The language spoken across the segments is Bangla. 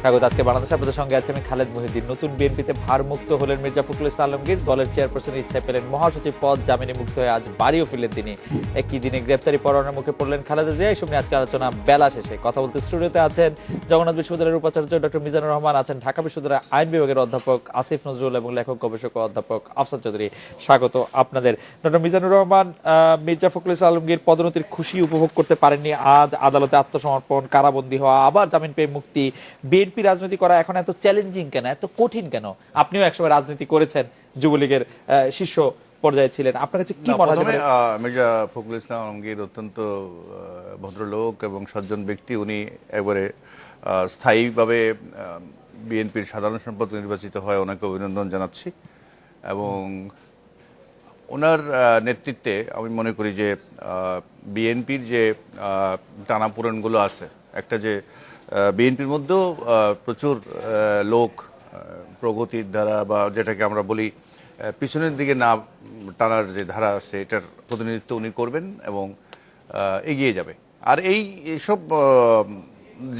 স্বাগত। আজকে বাংলাদেশ আপনাদের সঙ্গে আছে আমি খালেদ মহিউদ্দিন। নতুন বিএনপিতে ভারমুক্ত হলেন মির্জা ফখরুল ইসলাম আলমগীর। দলের চেয়ারপারসনের ইচ্ছায় পেলেন মহাসচিব পদ, জামিনে মুক্ত হয়ে আজ বাড়িও ফিরলেন তিনি। একই দিনে গ্রেপ্তারি পরোয়ানার মুখে পড়লেন খালেদা জিয়া। এই সময় আজকে আলোচনা বেলা শেষে। কথা বলতে স্টুডিওতে আছেন জগন্নাথ বিশ্ববিদ্যালয়ের উপাচার্য ডক্টর মিজানুর রহমান, আছেন ঢাকা বিশ্ববিদ্যালয়ের আইন বিভাগের অধ্যাপক আসিফ নজরুল এবং লেখক গবেষক ও অধ্যাপক আফসার চৌধুরী। স্বাগত আপনাদের। ডক্টর মিজানুর রহমান, মির্জা ফখরুল ইসলাম আলমগীর পদোন্নতির খুশি উপভোগ করতে পারেননি। আজ আদালতে আত্মসমর্পণ, কারাবন্দী হওয়া, আবার জামিন পেয়ে মুক্তি। বিএনপি রাজনীতি করা এখন এত চ্যালেঞ্জিং কেন, এত কঠিন কেন? আপনিও একসময় রাজনীতি করেছেন, যুবলীগের শীর্ষ পর্যায়ে ছিলেন। আপনার কাছে কি মনে হয়? মির্জা ফখরুল ইসলাম আলমগীর অত্যন্ত ভদ্রলোক এবং সজ্জন ব্যক্তি। উনি একবারে স্থায়ীভাবে বিএনপির সাধারণ সম্পাদক নির্বাচিত হয়, ওনাকে অভিনন্দন জানাচ্ছি। এবং ওনার নেতৃত্বে আমি মনে করি যে বিএনপির যে টানাপোড়েনগুলো আছে, একটা যে বিএনপির মধ্যেও প্রচুর লোক প্রগতির ধারা বা যেটাকে আমরা বলি পিছনের দিকে না টানার যে ধারা আছে, এটার প্রতিনিধিত্ব উনি করবেন এবং এগিয়ে যাবে। আর এইসব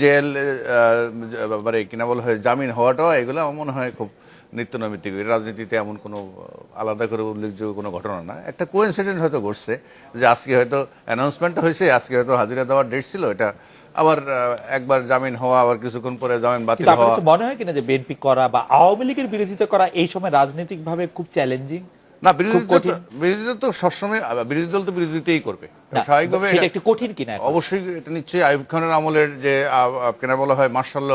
জেল মানে কিনা বলা হয় জামিন হওয়াটাও, এগুলো আমার মনে হয় খুব নিত্যনৈমিত্তিক। রাজনীতিতে এমন কোনো আলাদা করে উল্লেখযোগ্য কোনো ঘটনা না। একটা কোইন্সিডেন্ট হয়তো ঘটছে যে আজকে হয়তো অ্যানাউন্সমেন্টটা হয়েছে, আজকে হয়তো হাজিরা দেওয়ার ডেট ছিল, এটা আবার একবার জামিন হওয়া, আবার কিছুক্ষণ পরে জামিন বাতিল হওয়া। মনে হয় কিনা যে বিএনপি করা বা আওয়ামী লীগের বিরোধিতা করা এই সময় রাজনৈতিক ভাবে খুব চ্যালেঞ্জিং? না, বিরোধিতা তো সবসময় বিরোধী দল তো বিরোধিতাই করবে স্বাভাবিকভাবে। এটা একটু কঠিন কিনা? অবশ্যই এটা নিশ্চয়ই আইয়ুব খানের আমলের যে কেনা বলা হয় মার্শাল ল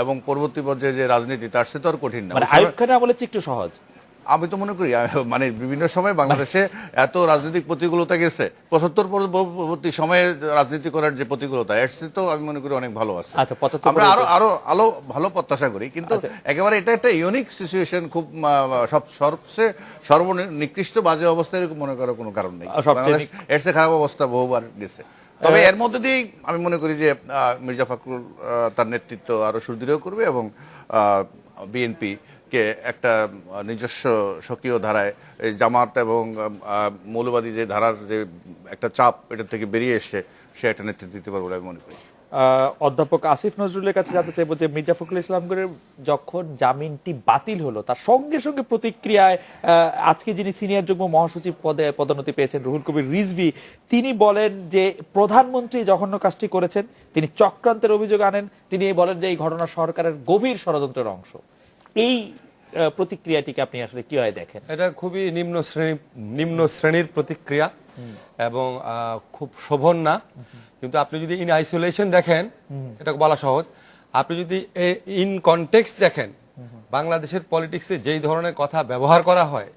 এবং পরবর্তী পর্যায়ে যে রাজনীতি, তার সে তো আর কঠিন না। মানে আইয়ুব খানের আমলের চেয়ে একটু সহজ আমি তো মনে করি। মানে বিভিন্ন সময় বাংলাদেশে এত রাজনৈতিক প্রতিকূলতা গেছে, ৭৫ পরবর্তী সময়ে রাজনীতি করার যে প্রতিকূলতা এসছে, তো আমি মনে করি অনেক ভালো আছে। আচ্ছা, আমরা আরো ভালো প্রত্যাশা করি, কিন্তু একেবারে এটা একটা ইউনিক সিচুয়েশন, খুব সবচেয়ে সর্বনিকৃষ্ট বাজে অবস্থা এরকম মনে করার কোনো কারণ নেই। বাংলাদেশ এর চেয়ে খারাপ অবস্থা বহুবার গেছে। তবে এর মধ্যে দিয়েই আমি মনে করি যে মির্জা ফখরুল তার নেতৃত্ব আরো সুদৃঢ় করবে এবং বিএনপি কে একটা নিজস্ব স্বকীয় ধারায়, এই জামাত এবং মৌলবাদী যে ধারার যে একটা চাপ, এটা থেকে বেরিয়ে এসে সে একটা নেতৃত্ব দিতে পারবে বলে আমি মনে করি। অধ্যাপক আসিফ নজরুলের কাছে জানতে চাইবো যে মির্জা ফখরুল ইসলামের যখন জামিনটি বাতিল হলো, তার সঙ্গে সঙ্গে প্রতিক্রিয়ায় আজকে যিনি সিনিয়র যুগ্ম মহাসচিব পদে পদোন্নতি পেয়েছেন রুহুল কবির রিজভী, তিনি বলেন যে প্রধানমন্ত্রী জঘন্য কাজটি করেছেন, তিনি চক্রান্তের অভিযোগ আনেন। তিনি বলেন যে এই ঘটনা সরকারের গভীর ষড়যন্ত্রের অংশ। এই প্রতিক্রিয়াটিকে আপনি আসলে কিভাবে দেখেন? এটা খুবই নিম্ন শ্রেণীর প্রতিক্রিয়া এবং খুব শোভন না। কিন্তু আপনি যদি ইন আইসোলেশন দেখেন, এটা বলা সহজ। আপনি যদি ইন কনটেক্সট দেখেন, বাংলাদেশের পলিটিক্সে যেই ধরনের কথা ব্যবহার করা হয়,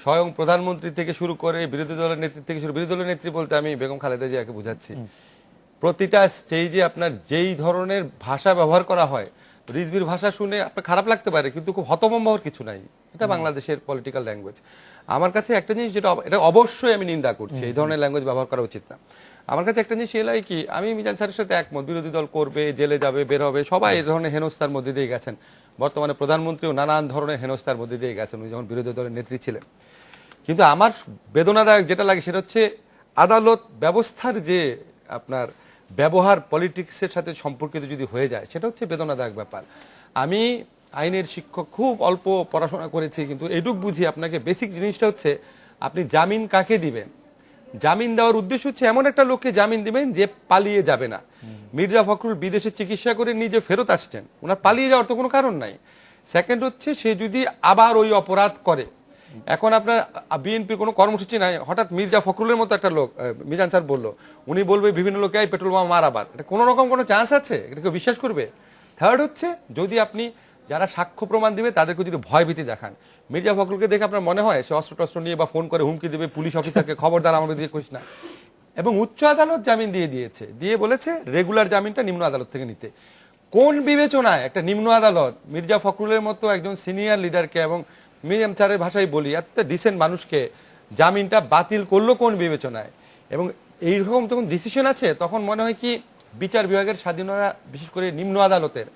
স্বয়ং প্রধানমন্ত্রী থেকে শুরু করে বিরোধী দলের নেত্রী থেকে শুরু, বিরোধী দলের নেত্রী বলতে আমি বেগম খালেদা জিয়াকে বুঝাচ্ছি, প্রতিটা স্টেজে আপনার যেই ধরনের ভাষা ব্যবহার করা হয়, রিজভির ভাষা শুনে আপনার খারাপ লাগতে পারে, কিন্তু খুব হতভম্ব হওয়ার কিছু নাই। এটা বাংলাদেশের পলিটিক্যাল ল্যাঙ্গুয়েজ। আমার কাছে একটা জিনিস, যেটা এটা অবশ্যই আমি নিন্দা করছি, এই ধরনের ল্যাঙ্গুয়েজ ব্যবহার করা উচিত না। আমার কাছে একটা জিনিস এলাই কি, আমি মিজান স্যারের সাথে একমত, বিরোধী দল করবে, জেলে যাবে, বের হবে, সবাই এই ধরনের হেনস্থার মধ্যে দিয়ে গেছেন। বর্তমানে প্রধানমন্ত্রীও নানান ধরনের হেনস্থার মধ্যে দিয়ে গেছেন উনি যখন বিরোধী দলের নেত্রী ছিলেন। কিন্তু আমার বেদনাদায়ক যেটা লাগে সেটা হচ্ছে আদালত ব্যবস্থার যে আপনার ব্যবহার পলিটিক্সের সাথে সম্পর্কিত যদি হয়ে যায়, সেটা হচ্ছে বেদনাদায়ক ব্যাপার। আমি আইনের শিক্ষক, খুব অল্প পড়াশোনা করেছি, কিন্তু এইটুক বুঝি আপনাকে বেসিক জিনিসটা হচ্ছে আপনি জামিন কাকে দিবেন। জামিন দেওয়ার উদ্দেশ্য হচ্ছে এমন একটা লোককে জামিন দিবেন যে পালিয়ে যাবে না। মির্জা ফখরুল বিদেশে চিকিৎসা করে নিজে ফেরত আসছেন, ওনার পালিয়ে যাওয়ার তো কোনো কারণ নাই। সেকেন্ড হচ্ছে সে যদি আবার ওই অপরাধ করে, এখন আপনার বিএনপির কোনো কর্মসূচি নাই, হঠাৎ মির্জা ফখরুলের মতো একটা লোক, মিজান স্যার বললো, উনি বলবে বিভিন্ন লোকে পেট্রোল বোমা মার, আবার এটা কোনো রকম কোনো চান্স আছে? এটা কেউ বিশ্বাস করবে? থার্ড হচ্ছে যদি আপনি যারা সাক্ষ্য প্রমাণ দিবে তাদেরকে যদি ভয়ভীতি দেখান, মির্জা ফখরুলকে দেখে আপনার মনে হয় সে অস্ত্র টস্ত্র নিয়ে বা ফোন করে হুমকি দেবে পুলিশ অফিসারকে, খবরদার আমাকে দিয়ে করিস না। এবং উচ্চ আদালত জামিন দিয়েছে, দিয়ে বলেছে রেগুলার জামিনটা নিম্ন আদালত থেকে নিতে। কোন বিবেচনায় একটা নিম্ন আদালত মির্জা ফখরুলের মতো একজন সিনিয়র লিডারকে, এবং মিজান স্যারের ভাষায় বলি একটা ডিসেন্ট মানুষকে জামিনটা বাতিল করলো কোন বিবেচনায়? এবং এইরকম যখন ডিসিশন আছে, তখন মনে হয় কি বিচার বিভাগের স্বাধীনতা, বিশেষ করে নিম্ন আদালতের,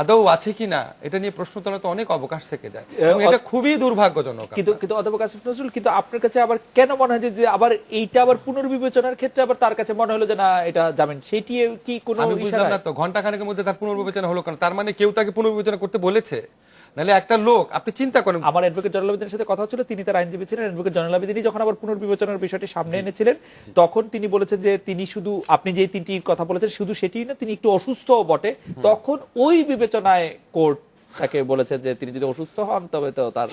আদৌ আছে কিনা এটা নিয়ে প্রশ্ন তোলা তো অনেক অবকাশ থেকে যায় এবং এটা খুবই দুর্ভাগ্যজনক। কিন্তু অধ্যাপক আসিফ নজরুল, কিন্তু আপনার কাছে আবার কেন মনে হয় যে আবার এইটা আবার পুনর্বিবেচনার ক্ষেত্রে আবার তার কাছে মনে হলো যে না এটা জামিন, সেটি কি কোনো আমি বুঝলাম ইশারা? না তো, ঘন্টা খানেকের মধ্যে তার পুনর্বিবেচনা হলো কেন? তার মানে কেউ তাকে পুনর্বিবেচনা করতে বলেছে? নাহলে একটা লোক, আপনি চিন্তা করেন, আমার অ্যাডভোকেট জয়নাল আবেদীনের সাথে কথা হচ্ছিল, তিনি তার আইনজীবী ছিলেন। অ্যাডভোকেট জয়নাল আবেদীন যখন আবার পুনর্বিবেচনার বিষয়টি সামনে এনেছিলেন, তখন তিনি বলেছেন যে তিনি শুধু, আপনি যে তিনটির কথা বলেছেন শুধু সেটিই না, তিনি একটু অসুস্থ বটে। তখন ওই বিবেচনায় কোর্ট তাকে বলেছে যে তিনি যদি অসুস্থ হন তবে তো তার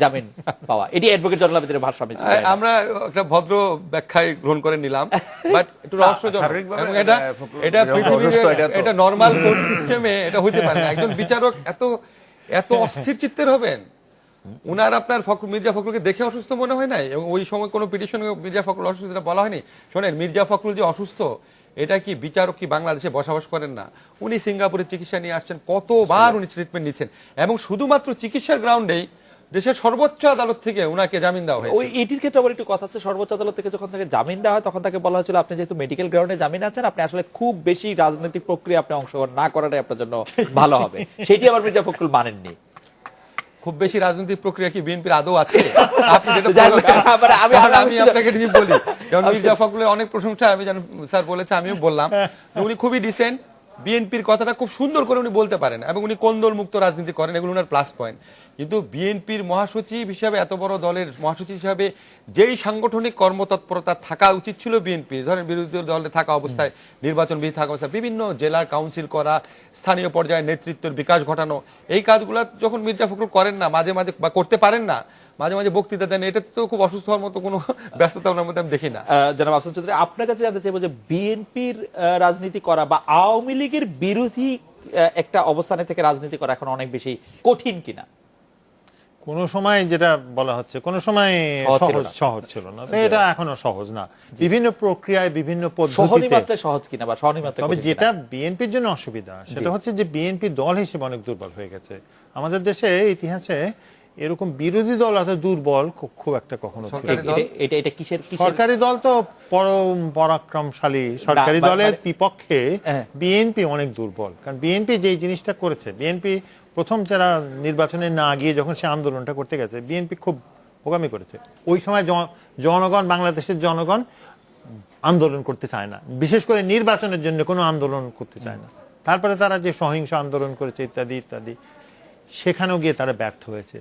জামিন পাওয়া। এটি অ্যাডভোকেট জয়নাল আবেদীনের ভাষ্য। আমি আমরা একটা ভদ্র ব্যাখ্যায় গ্রহণ করে নিলাম, বাট একটু রহস্যজনক। শারীরিকভাবে এবং এটা এটা পৃথিবীর অসুস্থ, এটা তো- এটা নরমাল কোর্ট সিস্টেমে এটা হতে পারে না। একজন বিচারক এত এত অস্থির চিত্তের হবেন? উনার আপনার মির্জা ফখরুলকে দেখে অসুস্থ মনে হয় নাই? এবং ওই সময় কোনো পিটিশনে মির্জা ফখরুল অসুস্থ এটা বলা হয়নি? শোনেন, মির্জা ফখরুল যে অসুস্থ এটা কি বিচারক কি বাংলাদেশে বসবাস করেন না? উনি সিঙ্গাপুরে চিকিৎসা নিয়ে আসছেন, কতবার উনি ট্রিটমেন্ট নিচ্ছেন, এবং শুধুমাত্র চিকিৎসার গ্রাউন্ডেই দেশের সর্বোচ্চ আদালত থেকে উনাকে জামিন দেওয়া ওই হয়েছে। এটির ক্ষেত্রে আবার একটু কথা আছে, সর্বোচ্চ আদালত থেকে যখন তাকে জামিন দেওয়া হয় তখন তাকে বলা হয়েছিল আপনি যেহেতু মেডিকেল গ্রাউন্ডে জামিন আছেন, আপনি আসলে খুব বেশি রাজনৈতিক প্রক্রিয়া আপনি অংশগ্রহণ না করাটাই আপনার জন্য ভালো হবে। সেটি আবার মির্জা ফখরুল মানেননি। খুব বেশি রাজনৈতিক প্রক্রিয়া কি বিএনপির আদৌ আছে? আপনি যেটা যাই হোক, বলছেন, আবার আমি আপনাকে ঠিক বলি, যেমন মির্জা ফখরুলের অনেক প্রশংসা আমি জানি স্যার বলেছে, আমিও বললাম যে উনি খুবই ডিসেন্ট, বিএনপির কথাটা খুব সুন্দর করে উনি বলতে পারেন, এবং উনি কোন্দল মুক্ত রাজনীতি করেন, এগুলো উনার প্লাস পয়েন্ট। কিন্তু বিএনপির মহাসচিব হিসাবে, এত বড় দলের মহাসচিব হিসাবে যেই সাংগঠনিক কর্মতৎপরতা থাকা উচিত ছিল বিএনপি, ধরেন বিরোধী দলে থাকা অবস্থায়, নির্বাচন বিধি থাকা অবস্থায় বিভিন্ন জেলার কাউন্সিল করা, স্থানীয় পর্যায়ে নেতৃত্বের বিকাশ ঘটানো, এই কাজগুলো যখন মির্জা ফখরুল করেন না, মাঝে মাঝে বা করতে পারেন না, মাঝে মাঝে বক্তৃতা দেন, এটা তো খুব অসুস্থ হওয়ার মতো কোনো ব্যস্ততা ওনার মধ্যে আমি দেখি না। জনাব আফসার চৌধুরী, আপনার কাছে জানতে চাইবো যে বিএনপির রাজনীতি করা বা আওয়ামী লীগের বিরোধী একটা অবস্থানে থেকে রাজনীতি করা এখন অনেক বেশি কঠিন কিনা? কোন সময় যেটা বলা হচ্ছে কোন সময় সহজ ছিল না, তো এটা এখনো সহজ না। বিভিন্ন প্রক্রিয়ায় বিভিন্ন পদ্ধতিতে সহনিমাত্রায় সহজ কিনা বা সহনিমাত্রায় তবে কঠিন যেটা কিনা? বিএনপির জন্য অসুবিধা সেটা হচ্ছে যে বিএনপি দল হিসেবে অনেক দুর্বল হয়ে গেছে। আমাদের দেশে ইতিহাসে এরকম বিরোধী দল এত দুর্বল খুব একটা কখনো ছিল সরকারি না। দল? এটা কিসের সরকারি দল তো পরম পরাক্রমশালী, সরকারি দলের বিপক্ষে হ্যাঁ। বিএনপি অনেক দুর্বল। কারণ বিএনপি যে জিনিসটা করেছে, বিএনপি প্রথম যারা নির্বাচনে না গিয়ে যখন সে আন্দোলনটা করতে গেছে, বিএনপি খুব বোকামি করেছে। ওই সময় জনগণ, বাংলাদেশের জনগণ আন্দোলন করতে চায় না, বিশেষ করে নির্বাচনের জন্য কোনো আন্দোলন করতে চায় না। তারপরে তারা যে সহিংস আন্দোলন করেছে ইত্যাদি ইত্যাদি, সেখানেও গিয়ে তারা ব্যর্থ হয়েছে।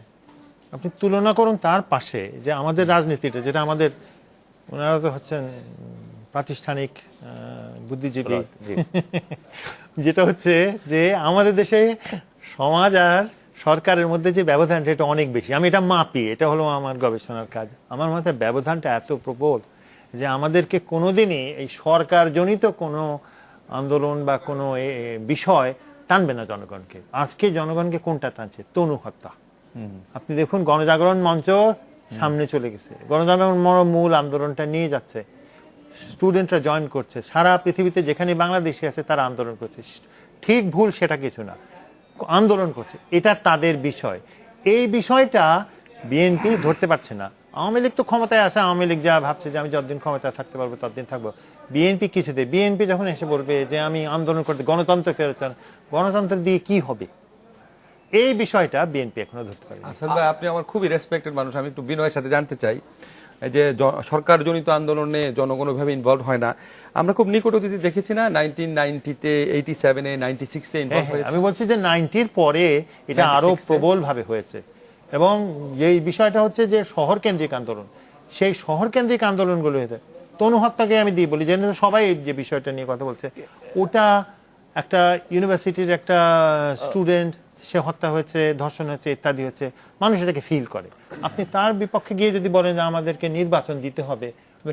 আপনি তুলনা করুন তার পাশে যে আমাদের রাজনীতিটা, যেটা আমাদের, ওনারা তো হচ্ছেন প্রাতিষ্ঠানিক বুদ্ধিজীবী, যেটা হচ্ছে যে আমাদের দেশে সমাজ আর সরকারের মধ্যে যে ব্যবধানটা এটা অনেক বেশি। আমি এটা মাপি, এটা হলো আমার গবেষণার কাজ। আমার মতে ব্যবধানটা এত প্রবল যে আমাদেরকে কোনোদিনই এই সরকারজনিত কোনো আন্দোলন বা কোনো বিষয় টানবে না জনগণকে। আজকে জনগণকে কোনটা টানছে? তনু হত্যা। আপনি দেখুন, গণজাগরণ মঞ্চ সামনে চলে গেছে, গণজাগরণ মূল আন্দোলনটা নিয়ে যাচ্ছে, স্টুডেন্টরা জয়েন করছে, সারা পৃথিবীতে যেখানে বাংলাদেশি আছে তারা আন্দোলন করছে। ঠিক ভুল সেটা কিছু না, আন্দোলন করছে, এটা তাদের বিষয়। এই বিষয়টা বিএনপি ধরতে পারছে না। আওয়ামী লীগ তো ক্ষমতায় আছে, আওয়ামী লীগ যা ভাবছে যে আমি যতদিন ক্ষমতায় থাকতে পারবো ততদিন থাকবো। বিএনপি কিছুতে, বিএনপি যখন এসে বলবে যে আমি আন্দোলন করতে, গণতন্ত্র ফেরত চান, গণতন্ত্র দিয়ে কি হবে, এই বিষয়টা বিএনপি এখনো ধরতে পারে। আফসার ভাই, আপনি আমার খুবই রেসপেক্টেড মানুষ, আমি একটু বিনয়ের সাথে জানতে চাই, এই যে সরকারজনিত আন্দোলনে জনগণ ওইভাবে ইনভলভ হয় না। আমরা খুব নিকট অতীতে দেখেছি না, 1990-তে, 87-এ, 96-এ ইনভলভ হয়েছে। আমি বলছি যে 90-র পরে এটা আরো 96-এ প্রবল ভাবে হয়েছে। এবং এই বিষয়টা হচ্ছে যে শহর কেন্দ্রিক আন্দোলন, সেই শহর কেন্দ্রিক আন্দোলনগুলো হয়েছে। তনু হত্যাকে আমি দিয়ে বলি, যে সবাই যে বিষয়টা নিয়ে কথা বলছে, ওটা একটা ইউনিভার্সিটির একটা স্টুডেন্ট, সে হত্যা হয়েছে, ধর্ষণ হয়েছে, ইত্যাদি হচ্ছে, মানুষ এটাকে ফিল করে। আপনি তার বিপক্ষে গিয়ে যদি বলেন যে আমাদেরকে নির্বাচন দিতে হবে,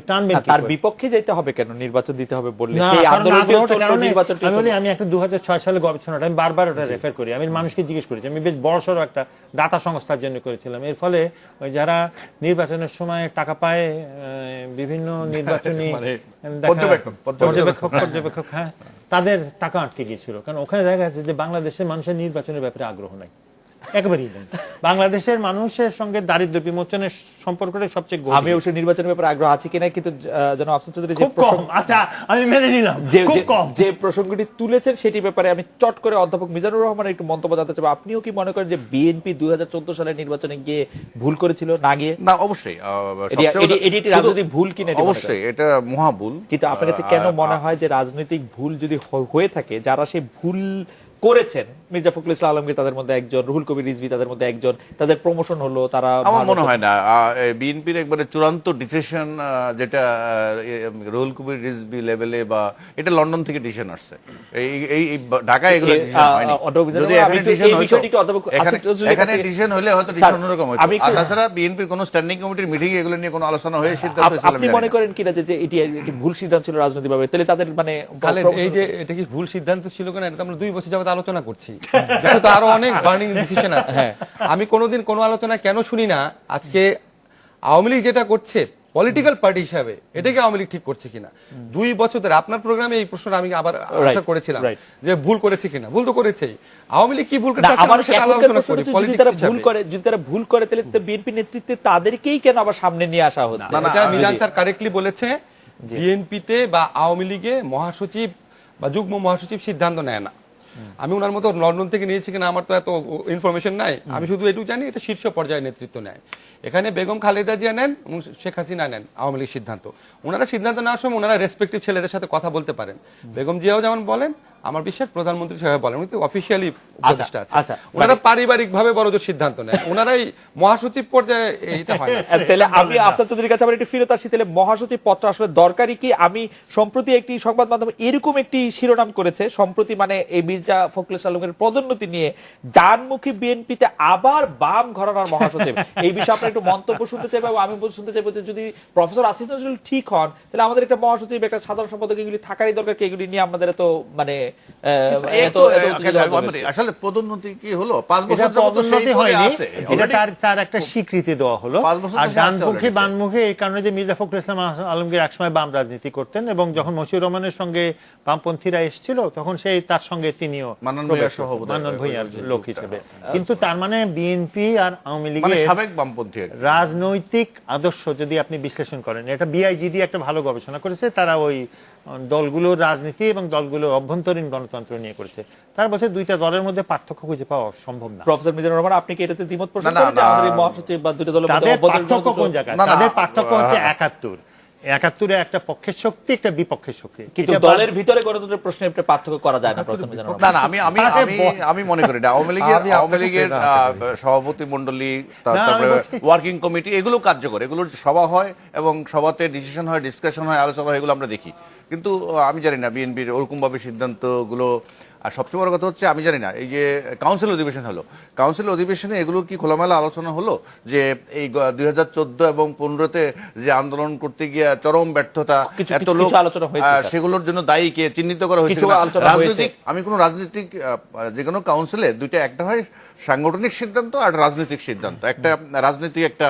টানবেন কি তার করে? বিপক্ষে যেতে হবে কেন? নির্বাচন দিতে হবে বললে না, সেই কারণ আন্দোলনটি আগ্রহটা চললো, কারণে নির্বাচনটি আমি বলি, হলো। আমি একটা 2006 সালে গবেষণাটা আমি বারবার ওটা রেফার করি, আমি মানুষকে জিজ্ঞেস করেছি, আমি বেশ বড়সড় একটা দাতা সংস্থার জন্য করেছিলাম। এর ফলে ওই যারা নির্বাচনের সময় টাকা পায়, বিভিন্ন নির্বাচনী মানে পর্যবেক্ষক, হ্যাঁ, তাদের টাকা আটকে গিয়েছিল। কারণ ওখানে দেখা যাচ্ছে যে বাংলাদেশের মানুষের নির্বাচনের ব্যাপারে আগ্রহ নাই। একেবারেই নেই। বাংলাদেশের মানুষের সঙ্গে দারিদ্র্য বিমোচনের সম্পর্কটা সবচেয়ে আমি গভীর। অবশ্যই নির্বাচনের ব্যাপারে আগ্রহ আছে কিনা, কিন্তু জনাব আফসার চৌধুরী যে খুব কম। আচ্ছা, আমি মেনে নিলাম, খুব কম। যে প্রসঙ্গটি তুলেছেন সেটি ব্যাপারে আমি চট করে অধ্যাপক মিজানুর রহমানের একটু মন্তব্য জানতে চাই। আপনিও কি মনে করেন যে বিএনপি 2014 সালের নির্বাচনে গিয়ে ভুল করেছিল না গিয়ে? না, অবশ্যই এটি একটি রাজনৈতিক ভুল কিনা এটি মনে করেন? অবশ্যই এটা মহাভুল। কিন্তু আপনার কাছে কেন মনে হয় যে রাজনৈতিক ভুল যদি হয়ে থাকে, যারা সেই ভুল করেছেন, মির্জা ফখরুল ইসলাম আলমগীর তাদের মধ্যে একজন, রুহুল কবির রিজভী তাদের মধ্যে একজন, তাদের প্রমোশন হলো, তারা আমার মনে হয় না বিএনপির একবারে চূড়ান্ত ডিসিশন যেটা রুহুল কবির রিজভী লেভেলে বা এটা লন্ডন থেকে ডিসিশন আসছে, এই ঢাকায় এগুলো ডিসিশন হয়নি। যদি এখানে ডিসিশন হইতো, এখানে ডিসিশন হলে হয়তো ডিসিশন অন্যরকম হতো। আর তাছাড়া বিএনপির কোনো স্ট্যান্ডিং কমিটির মিটিং এগুলো নিয়ে কোনো আলোচনা হয়ে সিদ্ধান্ত হয়েছিল। আপনি মনে করেন কিনা যে এটি একটি ভুল সিদ্ধান্ত ছিল রাজনৈতিকভাবে? তাহলে তাদের মানে খালেদ, এই যে এটা কি ভুল সিদ্ধান্ত ছিল কিনা এটা তো আমরা 2 বছর যাবত আলোচনা করছি, দেখো তো আরো অনেক বার্নিং ডিসিশন আছে। আমি কোনোদিন কোনো আলোচনা কেন শুনি না আজকে আওয়ামী লীগ যেটা করছে পলিটিক্যাল পার্টি হিসাবে এটাকে আওয়ামী লীগ ঠিক করছে কিনা। 2 বছর ধরে আপনার প্রোগ্রামে এই প্রশ্নটা আমি আবার আনসার করেছিলাম যে ভুল করেছে কিনা। ভুল তো করেছেই। আওয়ামী লীগ কি ভুল করেছে আবার সেটা আলোচনা করি। যদি তারা ভুল করে তাহলে তো বিএনপি নেতৃত্বে তাদেরকেই কেন আবার সামনে নিয়ে আসা হচ্ছে? এটা মিজান স্যার কারেক্টলি বলেছে, বিএনপিতে বা আওয়ামী লীগে মহাসচিব বা যুগ্ম মহাসচিব সিদ্ধান্ত নেয় না। আমি ওনার মতো লন্ডন থেকে নিয়েছি কিনা আমার তো এত ইনফরমেশন নাই, আমি শুধু এটুকু জানি এটা শীর্ষ পর্যায়ে নেতৃত্ব নেয়। এখানে বেগম খালেদা জিয়া নেন, শেখ হাসিনা নেন আওয়ামী লীগ সিদ্ধান্ত। ওনারা সিদ্ধান্ত নেওয়ার সময় ওনারা রেসপেক্টিভ ছেলেদের সাথে কথা বলতে পারেন। বেগম জিয়াও যেমন বলেন, আমার বিশ্বাস প্রধানমন্ত্রী সেভাবে বলেন, উনি তো অফিসিয়ালি প্রতিষ্ঠা আছে। ওনারা পারিবারিক ভাবে বড়জোর সিদ্ধান্ত নেয়, ওনারাই মহাসচিব পর্যায়ে এইটা হয় না। তাহলে আমি আফসার চৌধুরীর কাছে আবার একটু ফিরত আসি, তাহলে মহাসচিব পদটা আসলে দরকারি কি? আমি সম্প্রতি একটি সংবাদ মাধ্যমে এরকম একটি শিরোনাম করেছে, সম্প্রতি মানে এই মির্জা ফখরুল ইসলাম আলমগীরের পদোন্নতি নিয়ে ডানমুখী বিএনপিতে আবার বাম ঘরানার মহাসচিব। এই বিষয়ে আপনার একটু মন্তব্য শুনতে চাইবো। আমি শুনতে চাইবো যে যদি প্রফেসর আসিফ নজরুল ঠিক হন, তাহলে আমাদের একটা মহাসচিব, একটা সাধারণ সম্পাদক এগুলি থাকারই দরকার কি? এগুলি নিয়ে আমাদের এত মানে আসলে পদোন্নতি কি হলো? 5 বছর এটা পদোন্নতি হয়নি, এটা তার একটা স্বীকৃতি দেওয়া হলো। আর ডানমুখী বামমুখী এই কারণে যে মির্জা ফখরুল ইসলাম আলমগীর একসময় বাম রাজনীতি করতেন এবং যখন মশিউর রহমানের সঙ্গে বামপন্থীরা এসেছিল তখন সেই তার সঙ্গে তিনিও মান্নান ভূঁইয়ার লোক হিসেবে। কিন্তু তার মানে বিএনপি আর আওয়ামী লীগের সাবেক বামপন্থী রাজনৈতিক আদর্শ যদি আপনি বিশ্লেষণ করেন, এটা বিআইজিডি একটা ভালো গবেষণা করেছে, তারা ওই দলগুলোর রাজনীতি এবং দলগুলোর অভ্যন্তরীণ গণতন্ত্র নিয়ে করেছে। তার বছর দুইটা দলের মধ্যে পার্থক্য খুঁজে পাওয়া সম্ভব না। প্রফেসর মিজানুর রহমান, আপনি কি এটাতে দ্বিমত পোষণ করেন যে আমাদের এই মহাসচিব বা দুটো দলের মধ্যে পার্থক্য কোন জায়গায়? তাদের পার্থক্য হচ্ছে 71 একটা পক্ষের শক্তি, একটা বিপক্ষের শক্তি। কিন্তু দলের ভিতরে গণতন্ত্রের প্রশ্নে একটা পার্থক্য করা যায় না প্রফেসর মিজানুর রহমান। না, আমি মনে করি না। আওয়ামী লীগের সভাপতি মণ্ডলী, তারপরে ওয়ার্কিং কমিটি এগুলো কার্যকর, এগুলোর সভা হয় এবং সভাতে ডিসিশন হয়, ডিসকাশন হয়, আলোচনা হয়, এগুলো আমরা দেখি। কিন্তু আমি জানি না বিএনপির ওরকম ভাবে সিদ্ধান্তগুলো। আর সবচেয়ে বড় কথা হচ্ছে আমি জানি না, এই যে কাউন্সিল অধিবেশন হলো, কাউন্সিল অধিবেশনে এগুলো কি খোলামেলা আলোচনা হলো যে এই 2014 এবং 15-তে যে আন্দোলন করতে গিয়ে চরম ব্যর্থতা, এত লোক, সেগুলোর জন্য দায়ী কে চিহ্নিত করা হয়েছে? রাজনৈতিক, আমি কোনো রাজনৈতিক যে কোনো কাউন্সিলে দুইটা, একটা হয় সাংগঠনিক সিদ্ধান্ত আর রাজনৈতিক সিদ্ধান্ত, একটা রাজনৈতিক একটা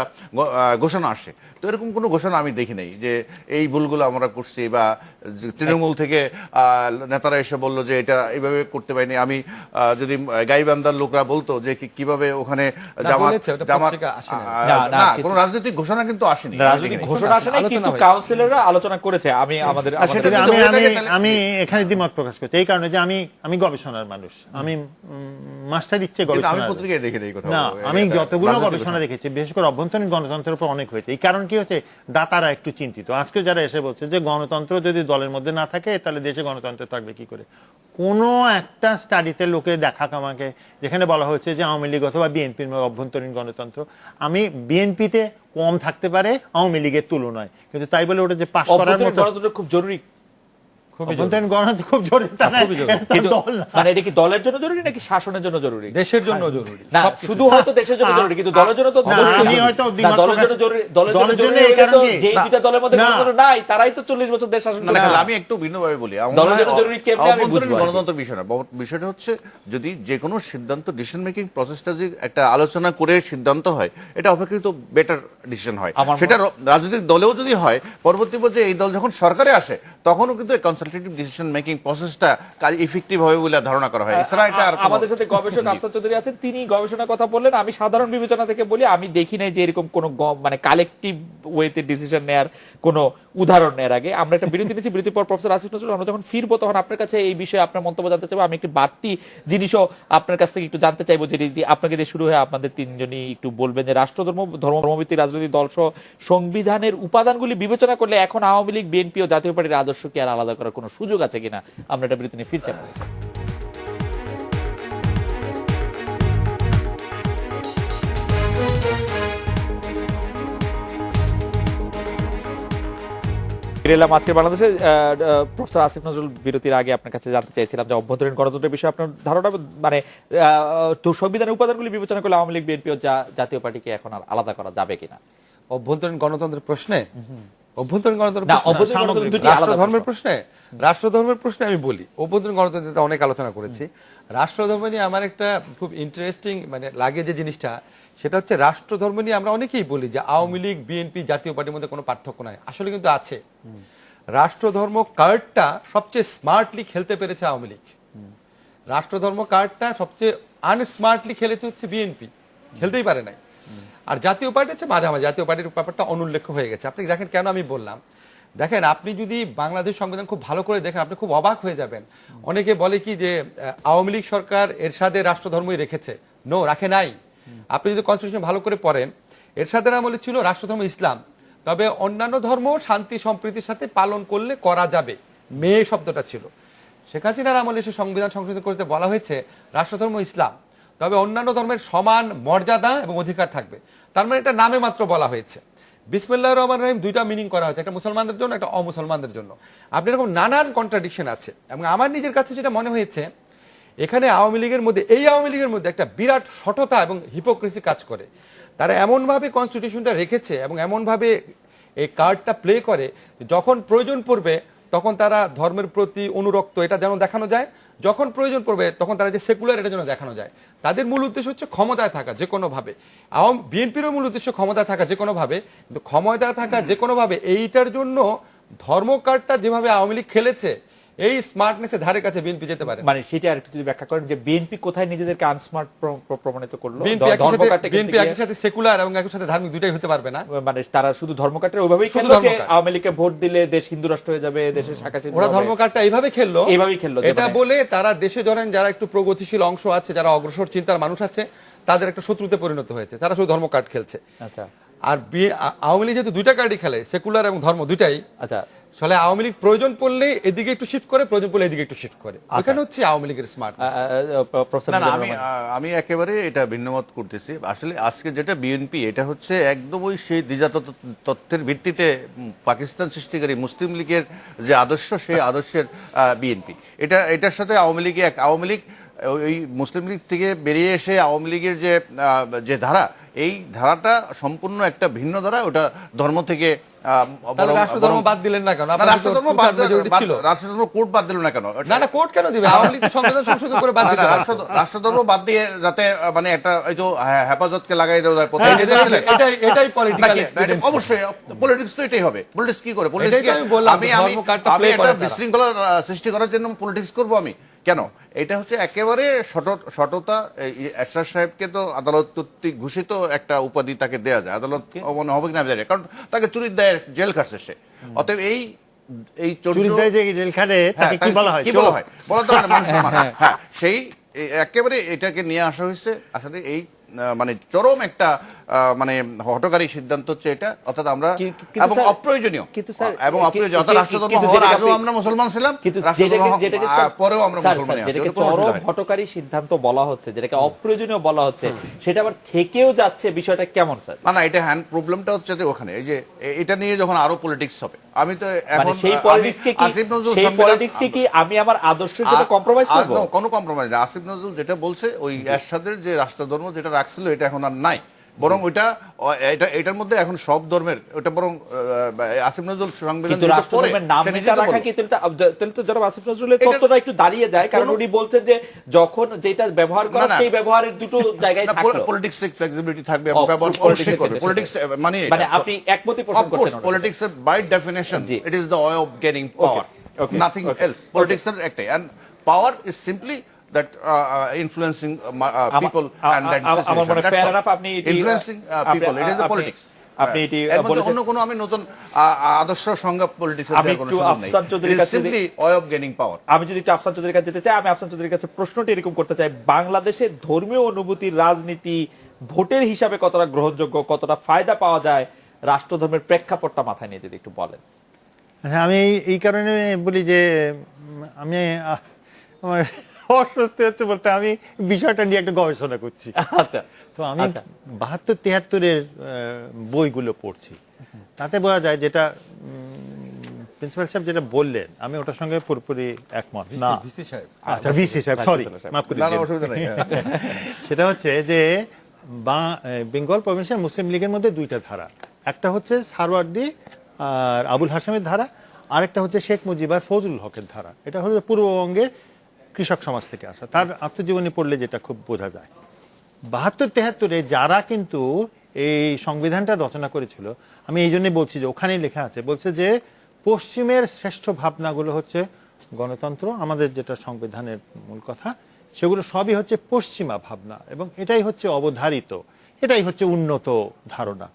ঘোষণা আসে। তো এরকম কোনো ঘোষণা আমি দেখি নাই যে এই ভুলগুলো আমরা করছি, বা তৃণমূল থেকে নেতারা এসে বললো যে এটা এইভাবে করতে পারিনি। আমি যদি গাইবান্ধার লোকরা বলতো যে কিভাবে ওখানে না, কোনো রাজনৈতিক ঘোষণা কিন্তু আসেনি। রাজনৈতিক ঘোষণা আসে নাই, কিন্তু কাউন্সিলররা আলোচনা করেছে। আমি এখানে দ্বিমত প্রকাশ করছি এই কারণে যে আমি গবেষণার মানুষ, আমি মাস্টার ইচ্ছে গবেষণা, আমি পত্রিকায় দেখি এই কথা। না, আমি যতগুলো গবেষণা দেখেছি, বিশেষ করে অভ্যন্তরীণ গণতন্ত্রের উপর অনেক হয়েছে। এই কারণ কি হচ্ছে, দাতারা একটু চিন্তিত। আজকে যারা এসে বলছে যে গণতন্ত্র যদি দলের মধ্যে না থাকে তাহলে দেশে গণতন্ত্র থাকবে কি করে? কোন একটা স্টাডিতে লোকে দেখা আমাকে যেখানে বলা হয়েছে যে আওয়ামী লীগ অথবা বিএনপির অভ্যন্তরীণ গণতন্ত্র আমি বিএনপিতে কম থাকতে পারে আওয়ামী লীগের তুলনায়, কিন্তু তাই বলে ওটা যে পাস করার মতো গণতন্ত্র খুব জরুরি, খুব জরুরি। মানে এটা কি দলের জন্য জরুরি নাকি শাসনের জন্য জরুরি? দেশের জন্য জরুরি। না, শুধু হয়তো দেশের জন্য জরুরি, কিন্তু দলের জন্য তো আমি হয়তো দলের জন্য জরুরি। দলের জন্য এই কারণে যে দুইটা দলের মধ্যে গণতন্ত্র নাই, তারাই তো 40 বছর দেশ শাসন করে। আমি একটু ভিন্নভাবে বলি। দলের জন্য জরুরি কেমনে আমি বুঝবো? গণতন্ত্র বিষয় না, বিষয়টা হচ্ছে যদি যে কোনো সিদ্ধান্ত, ডিসিশন মেকিং প্রসেসটা যদি একটা আলোচনা করে সিদ্ধান্ত হয়, এটা অপেক্ষাকৃত বেটার ডিসিশন হয়। সেটা রাজনৈতিক দলেও যদি হয়, পরবর্তী পর্যায়ে এই দল যখন সরকারে আসে তখনও কিন্তু কনসালটেটিভ ডিসিশন মেকিং প্রসেসটা কাজ ইফেক্টিভ হবে বলে ধারণা করা হয়। এছাড়া এটা আর আমাদের সাথে গবেষক আফসার চৌধুরী আছেন, তিনি গবেষণার কথা বললেন। আমি সাধারণ বিবেচনা থেকে বলি, আমি দেখি নাই যে এরকম কোন মানে কালেকটিভ ওয়েতে ডিসিশন নেয়ার কোন উদাহরণ নেয়ার আগে। আমরা একটা বিরতি নিচ্ছি, বিরতির পর প্রফেসর আসিফ নজরুল, আমরা যখন ফিরবো তখন আপনার কাছে এই বিষয়ে আপনার মন্তব্য জানতে চাইবো। আমি একটু বাড়তি জিনিসও আপনার কাছ থেকে একটু জানতে চাইবো, যেটি আপনাকে দিয়ে শুরু হয়ে আপনাদের তিনজনই একটু বলবেন যে রাষ্ট্রধর্ম, ধর্মভিত্তিক রাজনৈতিক দল সহ সংবিধানের উপাদানগুলি বিবেচনা করলে এখন আওয়ামী লীগ, বিএনপি ও জাতীয় পার্টির আদর্শ কি আর আলাদা করার কোনো সুযোগ আছে কিনা। আমরা এটা বিরতি নিয়ে ফিরছি আপনার কাছে। এলাম আজকে বাংলাদেশে। প্রফেসর আসিফ নজরুল, বিরতির আগে আপনার কাছে জানতে চাইছিলাম যে অভ্যন্তরীণ গণতন্ত্রের বিষয়ে আপনার ধারণা, মানে তো সংবিধানের উপাদানগুলি বিবেচনা করলে আওয়ামী লীগ, বিএনপি ও জাতীয় পার্টিকে এখন আর আলাদা করা যাবে কিনা। অভ্যন্তরীণ গণতন্ত্রের প্রশ্নে, অভ্যন্তরীণ গণতন্ত্র না, অভ্যন্তরীণ গণতন্ত্র দুটি আলাদা রাষ্ট্রধর্মের প্রশ্নে, রাষ্ট্রধর্মের প্রশ্নে আমি বলি অভ্যন্তরীণ গণতন্ত্রে অনেক আলোচনা করেছি। রাষ্ট্রধর্ম নিয়ে আমার একটা খুব ইন্টারেস্টিং মানে লাগে যে জিনিসটা, সেটা হচ্ছে রাষ্ট্রধর্ম নিয়ে আমরা অনেকেই বলি যে আওয়ামী লীগ, বিএনপি, জাতীয় পার্টির মধ্যে কোনো পার্থক্য নাই, আসলে কিন্তু আছে। রাষ্ট্রধর্ম কার্ডটা সবচেয়ে স্মার্টলি খেলতে পেরেছে আওয়ামী লীগ, রাষ্ট্রধর্ম কার্ডটা সবচেয়ে আনস্মার্টলি খেলেছে হচ্ছে বিএনপি, খেলতেই পারে নাই। আর জাতীয় পার্টি হচ্ছে মাঝামাঝি, জাতীয় পার্টির ব্যাপারটা অনুল্লেখ্য হয়ে গেছে। আপনি দেখেন কেন আমি বললাম, দেখেন আপনি যদি বাংলাদেশ সংবিধান খুব ভালো করে দেখেন আপনি খুব অবাক হয়ে যাবেন। অনেকে বলে কি যে আওয়ামী লীগ সরকার এরশাদের রাষ্ট্রধর্মই রেখেছে, নো, রাখে নাই। আপনি যদি কনস্টিটিউশন ভালো করে পড়েন, এরশাদের আমলে ছিল রাষ্ট্রধর্ম ইসলাম, তবে অন্যান্য ধর্ম শান্তি সম্প্রীতির সাথে পালন করলে করা যাবে, মেয়ে শব্দটা ছিল। শেখ হাসিনার আমলে সে সংবিধান সংশোধন করতে বলা হয়েছে রাষ্ট্রধর্ম ইসলাম, তবে অন্যান্য ধর্মের সমান মর্যাদা এবং অধিকার থাকবে। তার মানে এটা নামে মাত্র বলা হয়েছে। বিসমিল্লাহির রহমানির রহিম দুইটা মিনিং করা হয়েছে, একটা মুসলমানদের জন্য, একটা অমুসলমানদের জন্য। আপনি এরকম নানান কন্ট্রাডিকশন আছে। এবং আমার নিজের কাছে যেটা মনে হয়েছে, এখানে আওয়ামী লীগের মধ্যে, এই আওয়ামী লীগের মধ্যে একটা বিরাট সঠতা এবং হিপোক্রেসি কাজ করে। তারা এমনভাবে কনস্টিটিউশনটা রেখেছে এবং এমনভাবে এই কার্ডটা প্লে করে, যখন প্রয়োজন পড়বে তখন তারা ধর্মের প্রতি অনুরক্ত এটা যেন দেখানো যায়, যখন প্রয়োজন পড়বে তখন তারা যে সেকুলার এটা যেন দেখানো যায়। তাদের মূল উদ্দেশ্য হচ্ছে ক্ষমতায় থাকা যে কোনোভাবে। বিএনপিরও মূল উদ্দেশ্য ক্ষমতায় থাকা যে কোনোভাবে, কিন্তু ক্ষমতায় থাকা যে কোনোভাবে এইটার জন্য ধর্ম কার্ডটা যেভাবে আওয়ামী লীগ খেলেছে, এই স্মার্টনেসের ধারে কাছে বিএনপি যেতে পারে। মানে সেটা আরেকটু যদি ব্যাখ্যা করেন যে বিএনপি কোথায় নিজেদেরকে আনস্মার্ট প্রমাণিত করলো। বিএনপি একই সাথে সেকুলার এবং একই সাথে ধার্মিক দুইটাই হতে পারবে না। মানে তারা শুধু ধর্মকার্ডটা ওইভাবেই খেললো যে আওয়ামী লীগকে ভোট দিলে দেশ হিন্দু রাষ্ট্র হয়ে যাবে, দেশের শাখা চিহ্ন, ওরা ধর্মকার্ডটা এইভাবে খেললো, এইভাবেই খেললো। এটা বলে তারা দেশে ধরেন যারা একটু প্রগতিশীল অংশ আছে, যারা অগ্রসর চিন্তার মানুষ আছে, তাদের একটা শত্রুতে পরিণত হয়েছে, তারা শুধু ধর্ম কার্ড খেলছে। আচ্ছা। আর আওয়ামী লীগ যেহেতু দুইটা কার্ডই খেলে, সেকুলার এবং ধর্ম দুইটাই, আচ্ছা, ফলে আওয়ামী লীগ প্রয়োজন পড়লে এদিকে একটু শিফট করে, প্রয়োজন পড়লে এদিকে একটু শিফট করে। এখানে হচ্ছে আওয়ামী লীগের স্মার্ট। না, আমি একেবারে এটা ভিন্নমত করতেছি। আসলে আজকে যেটা বিএনপি, এটা হচ্ছে একদম ওই সেই দ্বিজাত তথ্যের ভিত্তিতে পাকিস্তান সৃষ্টিকারী মুসলিম লীগের যে আদর্শ, সেই আদর্শের বিএনপি। এটার সাথে আওয়ামী লীগ আওয়ামী লীগ ওই মুসলিম লীগ থেকে বেরিয়ে এসে আওয়ামী লীগের যে ধারা, এই ধারাটা সম্পূর্ণ একটা ভিন্ন ধারা। ওটা ধর্ম থেকে রাষ্ট্রধর্ম বাদ দিলেন না কেন? রাষ্ট্রধর্ম কোর্ট বাদ দিল না কেন? না, কোর্ট কেন দিবে? আওয়ামী লীগ সংবিধান সংশোধন করে বাদ দিবে। রাষ্ট্রধর্ম বাদ দিয়ে যাতে মানে একটা এই যে হেফাজতকে লাগাই দেওয়া যায়, এটাই পলিটিক্যাল এক্সপেরিয়েন্স। অবশ্যই পলিটিক্স তো এটাই হবে। পলিটিক্স কি করে? আমি একটা বিশৃঙ্খলা সৃষ্টি করার জন্য পলিটিক্স করবো আমি কেন? এটা হচ্ছে একেবারে সততা। এরশাদ সাহেবকে তো আদালত কর্তৃক ঘোষিত একটা উপাধি তাকে দেয়া যায়, আদালত মনে হবে কিনা জানি, কারণ তাকে চুরির দায়ে জেল খাটছে সে। অতএব এই চুরির দায়ে যে জেল খাটে তাকে কি বলা হয়? বলা তো মানুষ। হ্যাঁ, সেই একেবারে এটাকে নিয়ে আসা হয়েছে। আসলে এই মানে চরম একটা মানে হঠকারী সিদ্ধান্ত হচ্ছে এটা, অর্থাৎ আমরা এবং অপ্রয়োজনীয়, এবং অপ্রয়োজনীয়। অর্থাৎ রাষ্ট্রধর্ম হওয়ার আগেও আমরা মুসলমান ছিলাম, পরেও আমরা মুসলমান। যেটাকে চরম হঠকারী সিদ্ধান্ত বলা হচ্ছে, যেটাকে অপ্রয়োজনীয় বলা হচ্ছে, সেটা আবার থেকেও যাচ্ছে, বিষয়টা কেমন স্যার? না, এটা হ্যান্ড প্রবলেমটা হচ্ছে যে ওখানে এই যে এটা নিয়ে যখন আরো পলিটিক্স হবে, আমি তো এখন সেই পলিটিক্সকে কি আমি আমার আদর্শের জন্য কম্প্রোমাইজ করব? কোনো কম্প্রোমাইজ না। আসিফ নজরুল যেটা বলছে, ওই এরশাদের যে রাষ্ট্রধর্ম যেটা রাখছিল, এটা এখন আর নাই, বরং এটার মধ্যে এখন সব ধর্মের, ওটা বরং আসিফ নজরুল সংবিধান রাষ্ট্রধর্মের নামটা রাখা কি তাহলে তো জনাব আসিফ নজরুলের তত্ত্বটা একটু দাঁড়িয়ে যায়, কারণ উনি বলছেন যে যখন যেটা ব্যবহার করা, সেই ব্যবহারের দুটো জায়গায় থাকলো, পলিটিক্স ফ্লেক্সিবিলিটি থাকবে, ব্যবহার অবশ্যই করবে। পলিটিক্স মানে আপনি একমতই পোষণ করছেন। Politics by definition it is the way of getting power. Okay, nothing okay, else. Politics এর একটাই, and power is simply that influencing people and that আমার মনে হয় fair enough, আপনি এটি- influencing people, it is the আপনি- পলিটিক্স। আপনি এটি এর মধ্যে বলেছেন। অন্য কোনো আমি নতুন আদর্শ সংজ্ঞা পলিটিক্সের আমি দেওয়ার কোনো একটু সুযোগ নেই। আফসান চৌধুরীর ইট ইজ কাছে সিম্পলি ওয়ে অফ গেইনিং পাওয়ার। আমি যদি একটু আফসান চৌধুরীর কাছে যেতে চাই, আমি আফসান চৌধুরীর কাছে প্রশ্নটি এরকম করতে চাই, বাংলাদেশে ধর্মীয় অনুভূতির রাজনীতি ভোটের হিসাবে কতটা গ্রহণযোগ্য, কতটা ফায়দা পাওয়া যায়, রাষ্ট্রধর্মের প্রেক্ষাপটটা মাথায় নিয়ে যদি একটু বলেন। হ্যাঁ, আমি এই কারণে বলি যে আমি আমার অস্বস্তি হচ্ছে বলতে, আমি বিষয়টা নিয়ে একটা গবেষণা করছি। আচ্ছা, তো আমি আচ্ছা। 72-73-এর বইগুলো পড়ছি, তাতে বোঝা যায় যেটা প্রিন্সিপাল সাহেব যেটা বললেন, আমি ওটার সঙ্গে পুরোপুরি একমত না। ভিসি সাহেব, আচ্ছা, ভিসি সাহেব, সরি, মাফ করে না, না, দিন। অসুবিধা নেই। সেটা হচ্ছে যে বেঙ্গল প্রভিন্সিয়াল মুসলিম লীগের মধ্যে দুইটা ধারা, একটা হচ্ছে সারওয়ার্দী আর আবুল হাসেমের ধারা, আরেকটা হচ্ছে শেখ মুজিব আর ফজলুল হকের ধারা। এটা হলো পূর্ববঙ্গের কৃষক সমাজ থেকে আসা, তার আত্মজীবনী পড়লে যেটা খুব বোঝা যায়। 72-73-এ যারা কিন্তু এই সংবিধানটা রচনা করেছিল, আমি এই জন্যই বলছি যে ওখানেই লেখা আছে, বলছে যে পশ্চিমের শ্রেষ্ঠ ভাবনাগুলো হচ্ছে গণতন্ত্র, আমাদের যেটা সংবিধানের মূল কথা, সেগুলো সবই হচ্ছে পশ্চিমা ভাবনা, এবং এটাই হচ্ছে অবধারিত, এটাই হচ্ছে উন্নত ধারণা।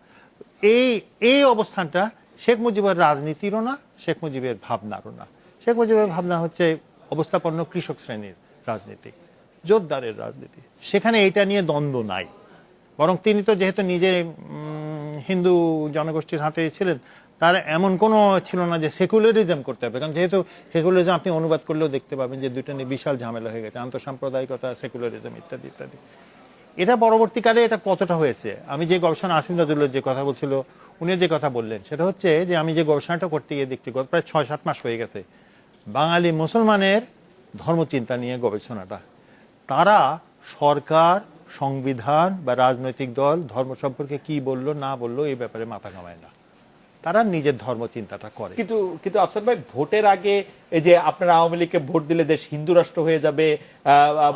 এই অবস্থানটা শেখ মুজিবের রাজনীতিরও না, শেখ মুজিবের ভাবনারও না। শেখ মুজিবের ভাবনা হচ্ছে অবস্থাপন্ন কৃষক শ্রেণীর রাজনীতি, জোরদারের রাজনীতি, সেখানে এটা নিয়ে দ্বন্দ্ব নাই। বরং তিনি তো যেহেতু নিজে হিন্দু জনগোষ্ঠীর হাতে ছিলেন, তার এমন কোনো ছিল না যে সেকুলারিজম করতে হবে, কারণ যেহেতু সেকুলারিজম আপনি অনুবাদ করলেও দেখতে পাবেন যে দুইটা নিয়ে বিশাল ঝামেলা হয়ে গেছে, আন্তঃসাম্প্রদায়িকতা, সেকুলারিজম ইত্যাদি ইত্যাদি। এটা পরবর্তীকালে এটা কতটা হয়েছে, আমি যে গবেষণা, আসিম নজরুলের যে কথা বলছিল, উনি যে কথা বললেন, সেটা হচ্ছে যে আমি যে গবেষণাটা করতে গিয়ে দেখছি গত প্রায় 6-7 মাস হয়ে গেছে, বাঙালি মুসলমানের ধর্মচিন্তা নিয়ে গবেষণাটা। তারা সরকার, সংবিধান বা রাজনৈতিক দল ধর্ম সম্পর্কে কি বললো না বললো এই ব্যাপারে মাথা ঘামায় না, তারা নিজের ধর্ম চিন্তাটা করে। কিন্তু কিন্তু আফসান ভাই, ভোটের আগে এই যে আপনারা আওয়ামী লীগকে ভোট দিলে দেশ হিন্দু রাষ্ট্র হয়ে যাবে,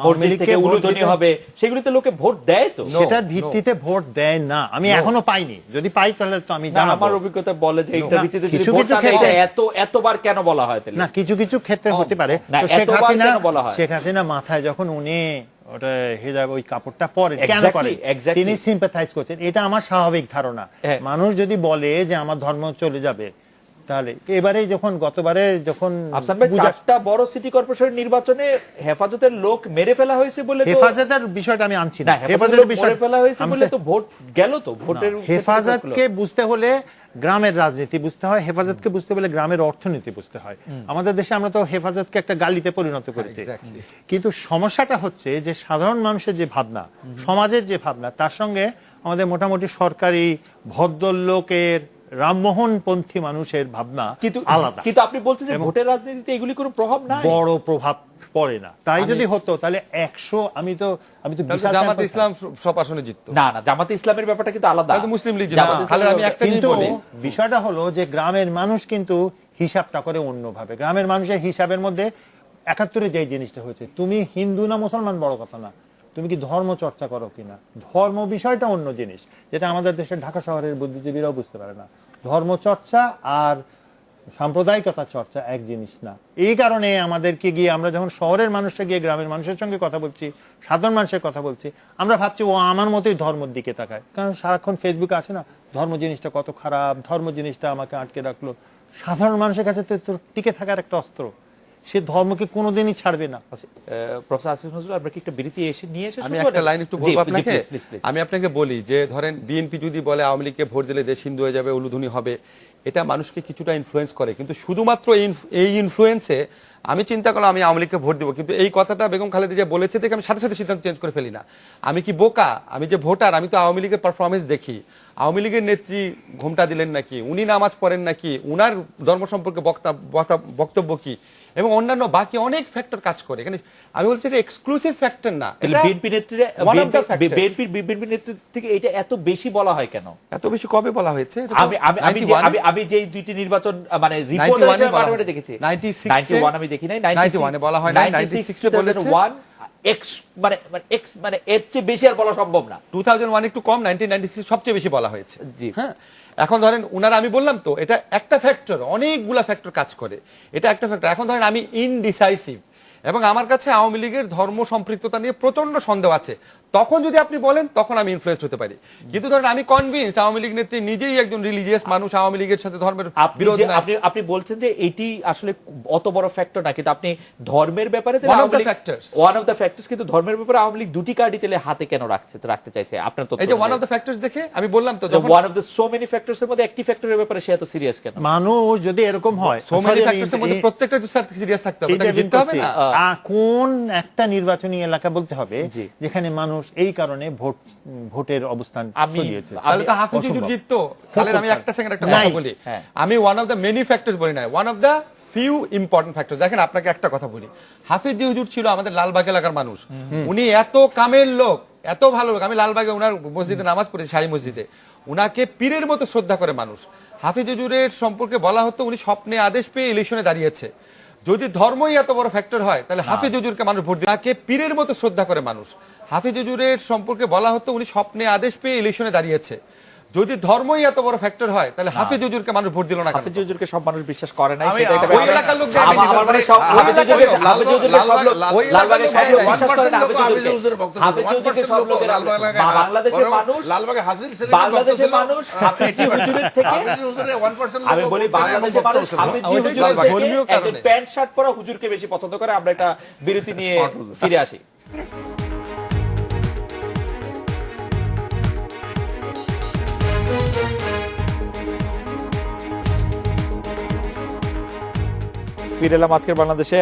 মসজিদ থেকে উলুধ্বনি হবে, সেগুলিতে লোকে ভোট দেয় তো? সেটার ভিত্তিতে ভোট দেয় না, আমি এখনো পাইনি, যদি পাই তাহলে তো আমি না, জানাবো। আমার অভিজ্ঞতা বলে যে এইটার ভিত্তিতে যদি কিছু ভোট কিছু না দেয়, ক্ষেত্রে- এটা এতবার কেন বলা হয় তাহলে? না, কিছু কিছু ক্ষেত্রে হতে পারে। না, তো শেখ এতবার হাসিনা, কেন বলা হয়? শেখ হাসিনা মাথায় যখন উনি ওটা হেজাব ওই কাপড়টা পরেন, কেন Exactly, করেন? exactly. তিনি সিম্পাথাইজ করছেন, এটা আমার স্বাভাবিক ধারণা। হ্যাঁ। মানুষ যদি বলে যে আমার ধর্ম চলে যাবে, তাহলে এবারে গতবারে যখন আফসান ভাই, 4টা বড় সিটি কর্পোরেশন নির্বাচনে হেফাজতের লোক মেরে ফেলা হয়েছে বলে তো, হেফাজতের বিষয়টা আমি আনছি না, না, হেফাজতের লোক মেরে ফেলা হয়েছে বলে তো ভোট গেল তো, ভোটের হেফাজতকে বুঝতে হলে গ্রামের রাজনীতি বুঝতে হয়, হেফাজতকে বুঝতে হলে গ্রামের অর্থনীতি বুঝতে হয়। আমাদের দেশে আমরা তো হেফাজতকে একটা গালিতে পরিণত করেছি। কিন্তু সমস্যাটা হচ্ছে যে সাধারণ মানুষের যে ভাবনা, সমাজের যে ভাবনা, তার সঙ্গে আমাদের মোটামুটি সরকারি ভদ্রলোকের রামমোহন পন্থী মানুষের ভাবনা কিন্তু আলাদা। কিন্তু আপনি বলছেন যে ভোটের রাজনীতিতে এগুলি কোনো প্রভাব নাই? বড় প্রভাব পড়ে না। তাই যদি হতো তাহলে 100, আমি তো বিশাল জামাত sample ইসলাম সব আসনে জিততো। না না, জামাতে ইসলামের ব্যাপারটা কিন্তু আলাদা। তাহলে তো মুসলিম লীগ জিততো। জামাতে তাহলে আমি একটা জিনিস কিন্তু বলি, বিষয়টা হলো যে গ্রামের মানুষ কিন্তু হিসাবটা করে অন্যভাবে। গ্রামের মানুষের হিসাবের মধ্যে 71-এ যে জিনিসটা হয়েছে, তুমি হিন্দু না মুসলমান বড় কথা না, তুমি কি ধর্ম চর্চা করো কিনা, ধর্ম বিষয়টা অন্য জিনিস, যেটা আমাদের দেশের ঢাকা শহরের বুদ্ধিজীবীরাও বুঝতে পারে না। ধর্ম চর্চা আর সাম্প্রদায়িকতা চর্চা এক জিনিস না। এই কারণে আমাদেরকে গিয়ে, আমরা যখন শহরের মানুষরা গিয়ে গ্রামের মানুষের সঙ্গে কথা বলছি, সাধারণ মানুষের কথা বলছি, আমরা ভাবছি ও আমার মতোই ধর্মের দিকে তাকায়, কারণ সারাক্ষণ ফেসবুকে আছে না, ধর্ম জিনিসটা কত খারাপ, ধর্ম জিনিসটা আমাকে আটকে রাখলো। সাধারণ মানুষের কাছে তো টিকে থাকার একটা অস্ত্র, সে ধর্মকে কোনোদিনই ছাড়বে না। প্রফেসর আসিফ নজরুল, আমরা কি একটা বিরতি নিয়ে এসে আমি শুরু একটা করেন? লাইন একটু জি, বলবো জি, আপনাকে। please, please, please. আমি আপনাকে বলি যে ধরেন বিএনপি যদি বলে আওয়ামী লীগকে ভোট দিলে দেশ হিন্দু হয়ে যাবে, উলুধ্বনি হবে, এটা মানুষকে কিছুটা ইনফ্লুয়েন্স করে, কিন্তু শুধুমাত্র এই ইনফ্লুয়েন্সে আমি চিন্তা করলাম আমি আওয়ামী লীগকে ভোট দিব, কিন্তু এই কথাটা বেগম খালেদা জিয়া বলেছে দেখে আমি সাথে সাথে সিদ্ধান্ত চেঞ্জ করে ফেলি না। আমি কি বোকা? আমি যে ভোটার, আমি তো আওয়ামী লীগের পারফরমেন্স দেখি। আওয়ামী লীগের নেত্রী ঘোমটা দিলেন নাকি, উনি নামাজ পড়েন নাকি, উনার ধর্ম সম্পর্কে বক্তব্য কি, এবং অন্যান্য বাকি অনেক ফ্যাক্টর কাজ করে। এখানে আমি বলছি এটা এক্সক্লুসিভ ফ্যাক্টর না, তাহলে বিএনপি নেতৃত্ব থেকে এটা এত বেশি বলা হয় কেন? এত বেশি কবে বলা হয়েছে? আমি যে দুইটি নির্বাচন মানে রিপোর্ট হিসেবে পার্লামেন্টে দেখেছি, 91 আমি দেখি নাই, 91 বলা হয় না, 96 এ বলেছে, 2001 মানে এর চেয়ে বেশি আর বলা সম্ভব না। 2001 একটু কম, 1996 সবচেয়ে বেশি বলা হয়েছে। জি। হ্যাঁ, এখন ধরেন উনারা, আমি বললাম তো এটা একটা ফ্যাক্টর, অনেকগুলা ফ্যাক্টর কাজ করে, এটা একটা ফ্যাক্টর। এখন ধরেন আমি ইনডিসাইসিভ এবং আমার কাছে আওয়ামী লীগের ধর্ম সম্পৃক্ততা নিয়ে প্রচন্ড সন্দেহ আছে, তখন যদি আপনি বলেন তখন আমি ইনফ্লুয়েন্স হতে পারি। কিন্তু ধরেন আমি কনভিন্সড আওয়ামী লীগ নেত্রী নিজেই একজন রিলিজিয়াস মানুষ, আওয়ামী লীগের সাথে ধর্মের বিরোধ নাই। আপনি বলছেন যে এটি আসলে অত বড় ফ্যাক্টর না, কিন্তু আপনি ধর্মের ব্যাপারে One of the factors. One of the factors, কিন্তু ধর্মের ব্যাপারে আওয়ামী লীগ দুটি কার্ডই তেলে হাতে কেন রাখতে চাইছে আপনার তো? এই যে ওয়ান অফ দ্য ফ্যাক্টরস দেখে আমি বললাম তো, যখন one of the so many factors এর মধ্যে একটি ফ্যাক্টরের ব্যাপারে সে এত সিরিয়াস কেন? মানুষ যদি এরকম হয়, সো মেনি ফ্যাক্টরস এর মধ্যে প্রত্যেকটা তো সিরিয়াস থাকতে হবে, তাকে জিততে হবে না। কোন একটা নির্বাচনী এলাকা বলতে হবে জি। যেখানে মানুষ এই কারণে ভোটের অবস্থান সরিয়েছে? তাহলে তো হাফিজ হুজুর জিততো। তাহলে আমি একটা সেকেন্ড একটা কথা বলি, হ্যাঁ। আমি one of the many factors বলি না, one of the few important factor. দেখেন আপনাকে একটা কথা বলি, হাফিজ হুজুর ছিল আমাদের লালবাগ এলাকার মানুষ, উনি এত কামের লোক, এত ভালো লোক। আমি লালবাগে ওনার মসজিদে নামাজ পড়েছি, শাহী মসজিদে, উনাকে পীরের মতো শ্রদ্ধা করে মানুষ। হাফিজ হুজুরের সম্পর্কে বলা হতো উনি স্বপ্নে আদেশ পেয়ে ইলেকশনে দাঁড়িয়েছে। যদি ধর্মই এত বড় ফ্যাক্টর হয় তাহলে হাফিজ হুজুরকে মানুষ ভোট দিবে, তাকে পীরের মতো শ্রদ্ধা করে মানুষ। হাফিজ হুজুরের সম্পর্কে বলা হতো উনি স্বপ্নে আদেশ পেয়ে ইলেকশনে দাঁড়িয়েছে। যদি ধর্মই এত বড় ফ্যাক্টর হয় তাহলে হাফিজ হুজুরকে মানুষ ভোট দিল না কেন? হাফিজ হুজুরকে সব মানুষ বিশ্বাস করে না, আমি- সেটা একটা ওই এলাকার লোক যায় না। আমার মানে সব হাফিজ হুজুরকে সব লোক লালবাগে সব লোক বিশ্বাস করে না হাফিজ হুজুরকে। হাফিজ হুজুরকে সব লোকের বাংলাদেশের মানুষ, বাংলাদেশের মানুষ হাফিজ হুজুরের থেকে, আমি বলি বাংলাদেশের মানুষ হাফিজ হুজুরের থেকে ধর্মীয় একজন কারণে। প্যান্ট শার্ট পরা হুজুরকে বেশি পছন্দ করে। আমরা একটা বিরতি নিয়ে ফিরে আসি। ফিরে এলাম আজকের বাংলাদেশে।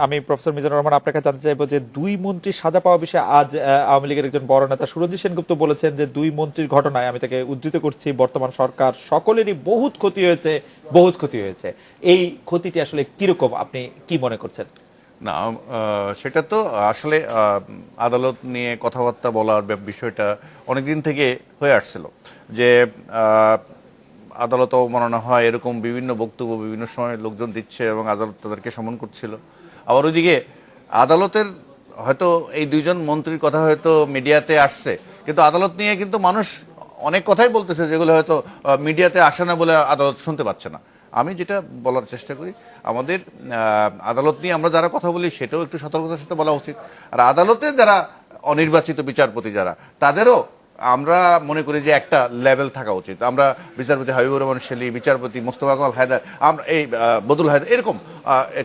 আমি প্রফেসর মিজানুর রহমান আপনার কাছে জানতে চাইবো যে দুই মন্ত্রীর সাজা পাওয়া বিষয়ে আজ আওয়ামী লীগের একজন বড় নেতা সুরজিৎ সেনগুপ্ত বলেছেন যে দুই মন্ত্রীর ঘটনায়, আমি তাকে উদ্ধৃত করছি, বর্তমান সরকার সকলেরই বহুত ক্ষতি হয়েছে। এই ক্ষতিটি আসলে কিরকম, আপনি কি মনে করছেন? না, সেটা তো আসলে আদালত নিয়ে কথাবার্তা বলার বিষয়টা অনেকদিন থেকে হয়ে আসছিল, যে আদালত অবমাননা হয় এরকম বিভিন্ন বক্তব্য বিভিন্ন সময় লোকজন দিচ্ছে এবং আদালত তাদেরকে সমন করছিল। আবার ওইদিকে আদালতের হয়তো এই দুইজন মন্ত্রীর কথা হয়তো মিডিয়াতে আসছে, কিন্তু আদালত নিয়ে কিন্তু মানুষ অনেক কথাই বলতেছে যেগুলো হয়তো মিডিয়াতে আসে না বলে আদালত শুনতে পাচ্ছে না। আমি যেটা বলার চেষ্টা করি, আমাদের আদালত নিয়ে আমরা যারা কথা বলি সেটাও একটু সতর্কতার সাথে বলা উচিত। আর আদালতে যারা অনির্বাচিত বিচারপতি যারা, তাদেরও আমরা মনে করি যে একটা লেভেল থাকা উচিত। আমরা বিচারপতি হাবিবুর রহমান শেলী, বিচারপতি মোস্তফা কামাল হায়দার, আমরা এই বদুল হায়দার, এরকম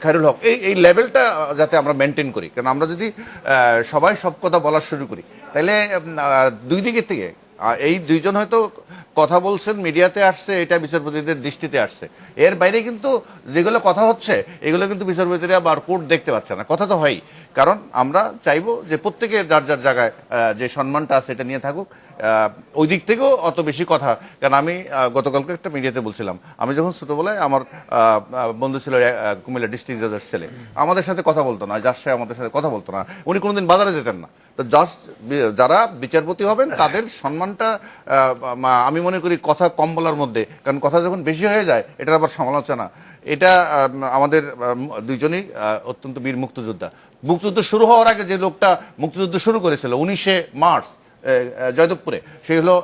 খায়রুল হক, এই লেভেলটা যাতে আমরা মেনটেন করি। কারণ আমরা যদি সবাই সব কথা বলা শুরু করি তাহলে দুই দিকের থেকে এই দুইজন হয়তো কথা বলছেন, মিডিয়াতে আসছে, এটা বিচারপতিদের দৃষ্টিতে আসছে, এর বাইরে কিন্তু যেগুলো কথা হচ্ছে এগুলো কিন্তু বিচারপতিরা বা কোর্ট দেখতে পাচ্ছে না। কথা তো হয়ই, কারণ আমরা চাইবো যে প্রত্যেকে যার যার জায়গায় যে সম্মানটা আছে এটা নিয়ে থাকুক। ওই দিক থেকেও অত বেশি কথা, কারণ আমি গতকালকে একটা মিডিয়াতে বলছিলাম, আমি যখন ছোটবেলায় আমার বন্ধু ছিল কুমিল্লা ডিস্ট্রিক্ট জাজের ছেলে, আমাদের সাথে কথা বলতো না, যার সাথে আমাদের সাথে কথা বলতো না, উনি কোনোদিন বাজারে যেতেন না। তো যারা বিচারপতি হবেন তাদের সম্মানটা আমি মনে করি কথা কম বলার মধ্যে, কারণ কথা যখন বেশি হয়ে যায় এটার আবার সমালোচনা। এটা আমাদের দুইজনই অত্যন্ত বীর মুক্তিযোদ্ধা। মুক্তিযুদ্ধ শুরু হওয়ার আগে যে লোকটা মুক্তিযুদ্ধ শুরু করেছিল 19শে মার্চ জয়দেবপুরে, সে হলো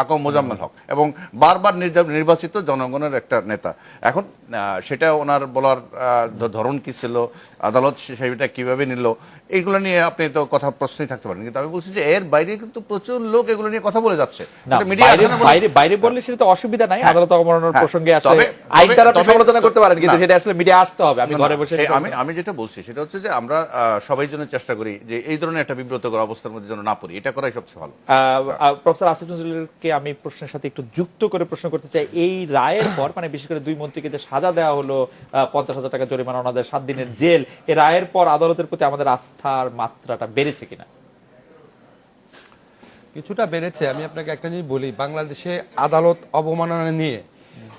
আকম মোজাম্মেল হক, এবং বারবার নির্বাচিত জনগণের একটা নেতা। এখন সেটা ওনার বলার ধরন কি ছিল, আদালত সেটা কিভাবে নিল, এইগুলো নিয়ে আপনি তো কথা প্রশ্নই থাকতে পারেন। কিন্তু আমি বলছি যে এর বাইরে কিন্তু প্রচুর লোক এগুলো নিয়ে কথা বলে যাচ্ছে। বাইরে বললে সেটা তো অসুবিধা নাই, আদালত অবমাননার প্রসঙ্গে আসলে আইন দ্বারা আপনি সমালোচনা করতে পারেন, কিন্তু সেটা আসলে মিডিয়া আসতে হবে। আমি ঘরে বসে আমি যেটা বলছি সেটা হচ্ছে যে আমরা সবাই জন্য চেষ্টা করি যে এই ধরনের একটা বিব্রতকর অবস্থার মধ্যে যেন না পড়ি, এটা করাই সবচেয়ে ভালো। প্রফেসর আসিফ নজরুলকে আমি প্রশ্নের সাথে একটু যুক্ত করে প্রশ্ন করতে চাই, এই রায়ের পর, মানে বিশেষ করে দুই মন্ত্রীকে যে সাজা দেওয়া হলো 50,000 টাকা জরিমানা, ওনাদের 7 দিনের জেল, এই রায়ের পর আদালতের প্রতি আমাদের আস্থার মাত্রাটা বেড়েছে কিনা? কিছুটা বেড়েছে। আমি আপনাকে একটা জিনিস বলি, বাংলাদেশে আদালত অবমাননা নিয়ে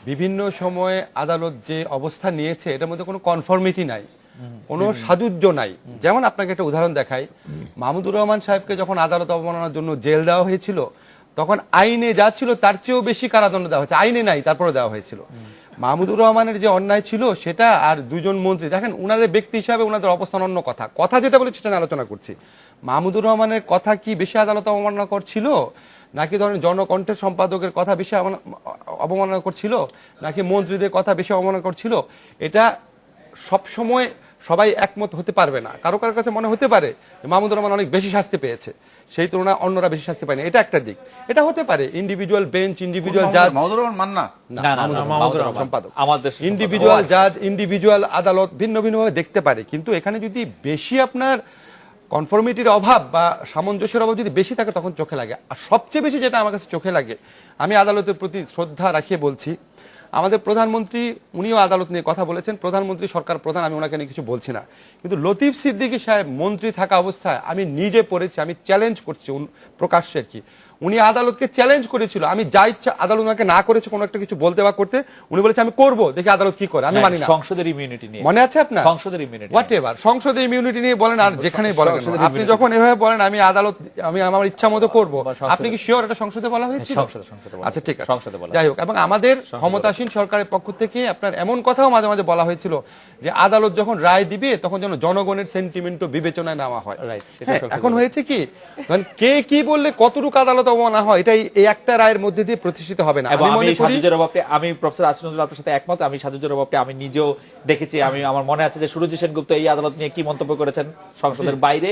বিভিন্ন সময়ে আদালত যে অবস্থা নিয়েছে এটার মধ্যে কোনো কনফর্মিটি নাই, কোনো সাজুজ্য নাই। যেমন আপনাকে একটা উদাহরণ দেখাই, মাহমুদুর রহমান সাহেবকে যখন আদালত অবমাননার জন্য জেল দেওয়া হয়েছিল তখন আইনে যা ছিল তার চেয়েও বেশি কারাদণ্ড দেওয়া হয়েছে, আইনে নাই তারপরে দেওয়া হয়েছিল। মাহমুদুর রহমানের যে অন্যায় ছিল সেটা, আর দুজন মন্ত্রী দেখেন উনাদের ব্যক্তি হিসাবে উনাদের অবস্থান অন্য কথা যেটা বলেছি সেটা আলোচনা করছি। মাহমুদুর রহমানের কথা কি বেশি আদালত অবমাননাকর ছিল, নাকি ধরেন জনকণ্ঠের সম্পাদকের কথা বেশি অবমাননা করছিল, নাকি মন্ত্রীদের কথা বেশি অবমাননা করছিল, এটা সব সময় সবাই একমত হতে পারবে না। কারো কারো কাছে মনে হতে পারে যে মাহমুদুর রহমান অনেক বেশি শাস্তি পেয়েছে, সেই তুলনায় অন্যরা বেশি শাস্তি পায়নি, এটা একটা দিক। এটা হতে পারে ইন্ডিভিজুয়াল বেঞ্চ, ইন্ডিভিজুয়াল জাজ, মাহমুদুর রহমান মান না মাহমুদুর রহমান সম্পাদক, আমাদের ইন্ডিভিজুয়াল জাজ, ইন্ডিভিজুয়াল আদালত ভিন্ন ভিন্নভাবে দেখতে পারে। কিন্তু এখানে যদি বেশি আপনার কনফর্মিটির অভাব বা সামঞ্জস্যের অভাব যদি বেশি থাকে তখন চোখে লাগে। আর সবচেয়ে বেশি যেটা আমার কাছে চোখে লাগে, আমি আদালতের প্রতি শ্রদ্ধা রাখিয়ে বলছি, আমাদের প্রধানমন্ত্রী উনিও আদালত নিয়ে কথা বলেছেন, প্রধানমন্ত্রী সরকার প্রধান, আমি ওনাকে নিয়ে কিছু বলছি না, কিন্তু লতিফ সিদ্দিকী সাহেব মন্ত্রী থাকা অবস্থায় আমি নিজে পড়েছি, আমি চ্যালেঞ্জ করছি প্রকাশ্যে আর কি, উনি আদালতকে চ্যালেঞ্জ করেছিল, আমি যা ইচ্ছা, আদালত ওনাকে না করেছে কোনো একটা কিছু বলতে বা করতে, উনি বলেছে আমি করব, দেখি আদালত কি করে, আমি মানি না। সংসদের ইমিউনিটি নিয়ে মনে আছে আপনার? সংসদের ইমিউনিটি হোয়াট এভার, সংসদের ইমিউনিটি নিয়ে বলেন আর যেখানেই বলেন, আপনি যখন এভাবে বলেন আমি আদালত আমি আমার ইচ্ছা মতো করব, আপনি কি শিওর এটা সংসদে বলা হয়েছিল? সংসদে বলা, আচ্ছা ঠিক আছে, সংসদে বলা। যাই হোক, এবং আমাদের ক্ষমতাসীন সরকারের পক্ষ থেকে আপনার এমন কথাও মাঝে মাঝে বলা হয়েছিল যে আদালত যখন রায় দিবে তখন যেন জনগণের সেন্টিমেন্টও বিবেচনায় নেওয়া হয়। রাইট, এখন হয়েছে কি, মানে কে কি বললে কতটুকু আদালত অবমাননা হয়, এটাই এই একটা রায়ের মধ্যে দিয়ে প্রতিষ্ঠিত হবে না। আমি প্রফেসর আসিফ নজরুল আপনার সাথে একমত। আমি সাজুজ্জের অভাবটি আমি নিজেও দেখেছি। আমার মনে আছে যে সুরজি সেনগুপ্ত এই আদালত নিয়ে কি মন্তব্য করেছেন সংসদের বাইরে,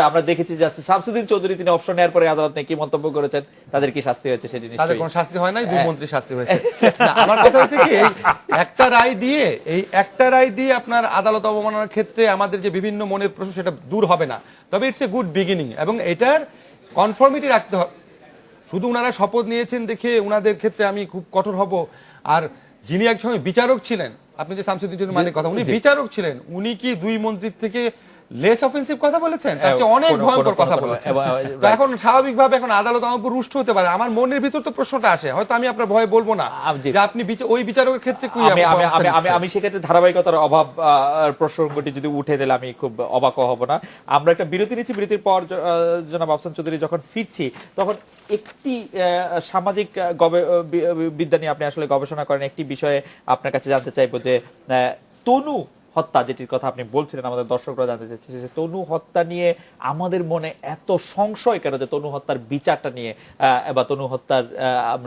আমরা দেখেছি যে শামসুদ্দিন চৌধুরী তিনি অপশন নেওয়ার পরে আদালত নিয়ে কি মন্তব্য করেছেন, তাদের কি শাস্তি হয়েছে সেটি নিশ্চয়ই। তাদের কোনো শাস্তি হয় নাই, দুই মন্ত্রীর শাস্তি হয়েছে। আমার কথা হচ্ছে কি, এই একটা রায় দিয়ে আপনার আদালত অবমাননার ক্ষেত্রে আমাদের যে বিভিন্ন মনের প্রশ্ন সেটা দূর হবে না, তবে ইটস এ গুড বিগিনিং, এবং এটার কনফর্মিটি রাখতে হবে। শুধু ওনারা শপথ নিয়েছেন দেখে ওনাদের ক্ষেত্রে আমি খুব কঠোর হব, আর যিনি এক সময় বিচারক ছিলেন, আপনি যে শামসুদ্দিন চৌধুরী মানে কথা, উনি বিচারক ছিলেন, উনি কি দুই মন্ত্রীর থেকে লেস অফেন্সিভ কথা বলেছেন? তার চেয়ে অনেক ভয়ঙ্কর কথা বলেছেন। তো এখন স্বাভাবিকভাবে এখন আদালত আমার উপর রুষ্ট হতে পারে, আমার মনের ভিতর তো প্রশ্নটা আসে, হয়তো আমি আপনার ভয়ে বলবো না যে আপনি ওই বিচারকের ক্ষেত্রে আমি সেক্ষেত্রে ধারাবাহিকতার অভাব প্রসঙ্গটি যদি উঠে দিলে আমি খুব অবাক হব না। আমরা একটা বিরতি নিচ্ছি, বিরতির পর জনাব আফসান চৌধুরী যখন ফিরছি তখন একটি সামাজিক বিদ্যা নিয়ে আপনি আসলে গবেষণা করেন, একটি বিষয়ে আপনার কাছে জানতে চাইবো যে তনু হত্যা যেটির কথা আপনি বলছিলেন, আমাদের দর্শকরা জানতে চাইছে যে তনু হত্যা নিয়ে আমাদের মনে এত সংশয় কেন, যে তনু হত্যার বিচারটা নিয়ে বা তনু হত্যার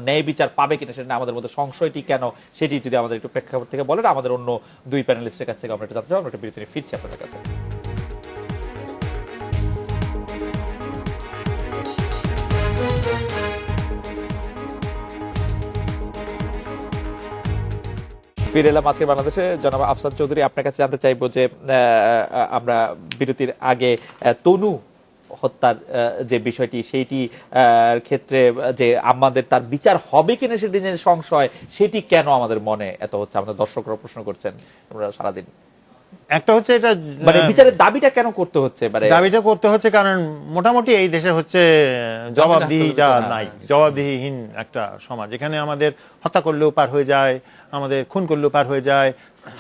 ন্যায় বিচার পাবে কিনা সেটা আমাদের মধ্যে সংশয়টি কেন, সেটি যদি আমাদের একটু প্রেক্ষাপট থেকে বলেন, আমাদের অন্য দুই প্যানেলিস্টের কাছ থেকে আমরা এটা জানতে চাই। আমরা একটা বিরতি নিয়ে ফিরছি আপনাদের কাছে। ফিরে এলাম আজকে বাংলাদেশে। জনাব আফসান চৌধুরী, আপনার কাছে জানতে চাইবো যে আমরা বিরতির আগে তনু হত্যার যে বিষয়টি, সেইটি ক্ষেত্রে যে আমাদের তার বিচার হবে কিনা সেটি যে সংশয়, সেটি কেন আমাদের মনে এত হচ্ছে, আমাদের দর্শকরা প্রশ্ন করছেন আমরা সারাদিন। একটা হচ্ছে এটা মানে বিচারের দাবিটা কেন করতে হচ্ছে, মানে দাবিটা করতে হচ্ছে কারণ মোটামুটি এই দেশে হচ্ছে জবাবদিহিটা নাই, জবাবদিহিহীন একটা সমাজ। এখানে আমাদের হত্যা করলেও পার হয়ে যায়, আমাদের খুন করলেও পার হয়ে যায়,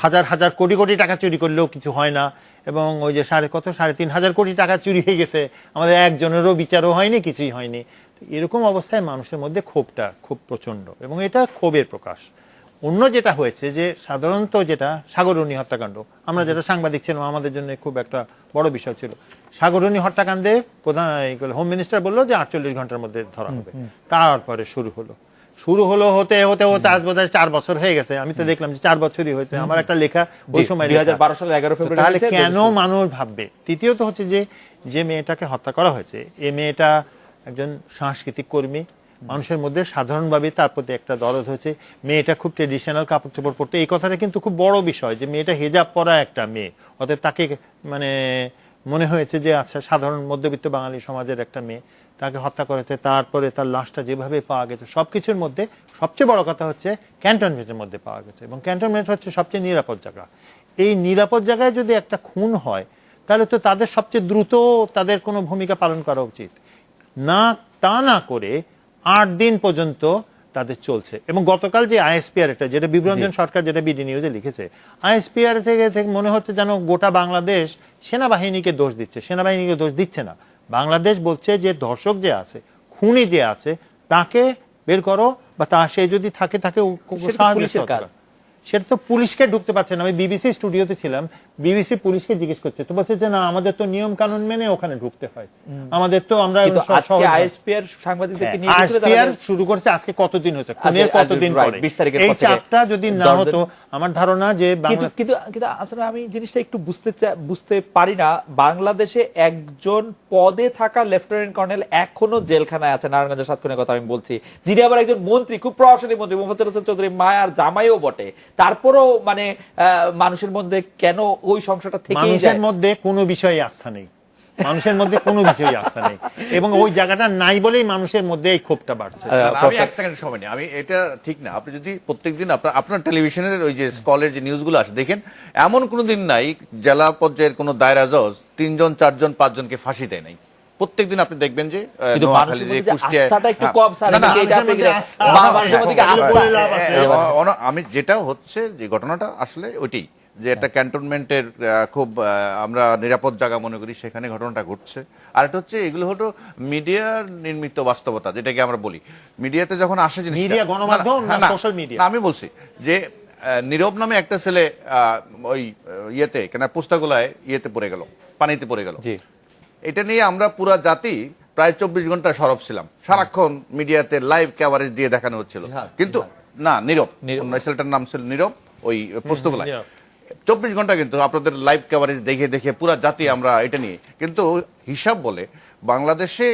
হাজার হাজার কোটি কোটি টাকা চুরি করলেও কিছু হয় না, এবং ওই যে 3,500 কোটি টাকা চুরি হয়ে গেছে, আমাদের একজনেরও বিচারও হয়নি, কিছুই হয়নি। এরকম অবস্থায় মানুষের মধ্যে ক্ষোভটা খুব প্রচন্ড, এবং এটা ক্ষোভের প্রকাশ। অন্য যেটা হয়েছে যে সাধারণত যেটা সাগররণী হত্যাকাণ্ড, আমরা যেটা সাংবাদিক ছিলাম আমাদের জন্য খুব একটা বড় বিষয় ছিল। সাগররণী হত্যাকাণ্ডে প্রধান হোম মিনিস্টার বললো যে 48 ঘন্টার মধ্যে ধরা হবে, তারপরে শুরু হলো হতে হতে হতে আজ বোধহয় 4 বছর হয়ে গেছে। আমি তো দেখলাম যে 4 বছরই হয়েছে। আমার একটা লেখা ওই সময় 2012 সালের 11 ফেব্রুয়ারি। তাহলে কেন মানুষ ভাববে? তৃতীয়ত হচ্ছে যে মেয়েটাকে হত্যা করা হয়েছে, এই মেয়েটা একজন সাংস্কৃতিক কর্মী, মানুষের মধ্যে সাধারণভাবে তার প্রতি একটা দরদ হয়েছে। মেয়েটা খুব ট্রেডিশনাল কাপড় চোপড় পরতো, এই কথাটা কিন্তু খুব বড় বিষয় যে মেয়েটা হেজাব পরা একটা মেয়ে, অতএব তাকে মানে মনে হয়েছে যে আচ্ছা সাধারণ মধ্যবিত্ত বাঙালি সমাজের একটা মেয়ে, তাকে হত্যা করেছে। তারপরে তার লাশটা যেভাবে পাওয়া গেছে, সবকিছুর মধ্যে সবচেয়ে বড় কথা হচ্ছে ক্যান্টনমেন্টের মধ্যে পাওয়া গেছে, এবং ক্যান্টনমেন্ট হচ্ছে সবচেয়ে নিরাপদ জায়গা। এই নিরাপদ জায়গায় যদি একটা খুন হয় তাহলে তো তাদের সবচেয়ে দ্রুত তাদের কোনো ভূমিকা পালন করা উচিত না, তা না করে 8 দিন পর্যন্ত তাদের চলছে। এবং গতকাল যে আইএসপিআর এটা যেটা বিভ্রঞ্জন সরকার যেটা বিডি নিউজে লিখেছে, আইএসপিআর থেকে মনে হচ্ছে যেন গোটা বাংলাদেশ সেনাবাহিনীকে দোষ দিচ্ছে। সেনাবাহিনীকে দোষ দিচ্ছে না, বাংলাদেশ বলছে যে ধর্ষক যে আছে, খুনি যে আছে, তাকে বের করো, বা সে যদি থাকে তাকে পুলিশের কাজ। সেটা তো পুলিশকে ঢুকতে পারছে না। আমি বিবিসি স্টুডিওতে ছিলাম, বিবিসি পুলিশকে জিজ্ঞেস করছে, তো বলছে যে না আমাদের তো নিয়ম কানুন মেনে ওখানে ঢুকতে হয়, আমাদের তো আমরা কিন্তু আজকে আইএসপি এর সাংবাদিকদেরকে নিয়ে গেছিল আইএসপিআর শুরু করছে আজকে কতদিন হয়েছে, খুনের কতদিন পরে, 20 তারিখের এই পর থেকে চাপটা যদি না 10 দিন। হতো আমার ধারণা যে কিন্তু কিন্তু কিন্তু আসলে আমি জিনিসটা একটু বুঝতে পারি না, বাংলাদেশে একজন পদে থাকা লেফটেন্যান্ট কর্নেল এখনো জেলখানায় আছে, নারায়ণগঞ্জের সাতক্ষীরার কথা আমি বলছি, যিনি আবার একজন মন্ত্রী, খুব প্রভাবশালী মন্ত্রী, মোফাজ্জল হোসেন চৌধুরী মায়ার জামাইও বটে, তারপরও মানে মানুষের মধ্যে কেন ওই সংশয়টা থেকেই যায়? মানুষের মধ্যে কোনো বিষয়ে আস্থা নেই, মানুষের মধ্যে কোনো বিষয়ে আস্থা নেই, এবং ওই জায়গাটা নাই বলেই মানুষের মধ্যে এই ক্ষোভটা বাড়ছে। আমি এক সেকেন্ড সময় নেই, আমি এটা ঠিক না। আপনি যদি প্রত্যেকদিন আপনার টেলিভিশনের ওই যে স্কলের যে নিউজগুলো আসে দেখেন, এমন কোনো দিন নাই জেলা পর্যায়ের কোনো দায়রা জজ 3 জন 4 জন 5 জনকে ফাঁসি দেয় নাই। প্রত্যেকদিন আপনি দেখবেন যে কিন্তু নোয়াখালী, মানুষের মধ্যে যে কুষ্টিয়া, আস্থাটা একটু কম স্যার, না, না, এটা আপনি মানুষের মধ্যে কি আস্থা? আমি যেটা হচ্ছে যে ঘটনাটা আসলে ওইটাই, যে একটা ক্যান্টনমেন্টের খুব আমরা নিরাপদ জায়গা মনে করি, সেখানে ঘটনাটা ঘটছে। আর এটা হচ্ছে এগুলো হলো মিডিয়ার নির্মিত বাস্তবতা, যেটাকে আমরা বলি মিডিয়াতে যখন আসে জিনিসটা, মিডিয়া, গণমাধ্যম, না, না, সোশ্যাল মিডিয়া। না, আমি বলছি যে নীরব নামে একটা ছেলে ওই ইয়েতে কেন পুস্তকালয়ে ইয়েতে পড়ে গেল, পানিতে পড়ে গেল। জি, এটা নিয়ে আমরা পুরা জাতি প্রায় 24 ঘন্টা সরব ছিলাম, সারাক্ষণ মিডিয়াতে লাইভ কভারেজ দিয়ে দেখানো হচ্ছিল, কিন্তু না, নীরব, ছেলেটার নাম ছিল নীরব, ওই পুস্তকালয় 24 ঘন্টা কিন্তু আপনাদের লাইভ কভারেজ দেখে দেখে পুরা জাতি আমরা এটা নিয়ে। কিন্তু হিসাব বলে বাংলাদেশে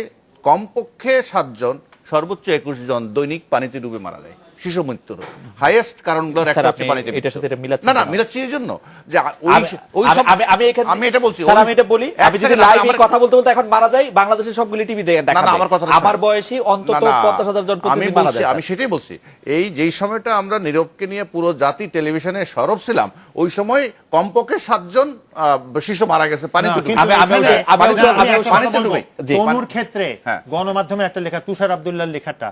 কমপক্ষে 7 জন, সর্বোচ্চ 21 জন দৈনিক পানিতে ডুবে মারা যায়। শিশু মৃত্যুর হাইয়েস্ট কারণগুলোর একটা হচ্ছে পানিতে। এটার সাথে এটা মিলাচ্ছেন না, না, কেন? মিলাচ্ছি এই জন্য যে আমি এটা বলছি, স্যার, আমি এটা বলি, আমি যদি লাইভে কথা বলতে বলতে এখন মারা যাই, বাংলাদেশের সবগুলি টিভি দেখা, না, আমার কথা আমার বয়সী অন্তত 50,000 জন প্রতিদিন মারা যায়। আমি সেটাই বলছি, এই যেই সময়টা আমরা নীরবকে নিয়ে পুরো জাতি টেলিভিশনে সরব ছিলাম, ওই সময় কমপক্ষে 7 জন শিশু মারা গেছে পানিতে ডুবে। তনুর ক্ষেত্রে হ্যাঁ। গণমাধ্যমে একটা লেখা, তুষার আব্দুল্লাহর লেখাটা,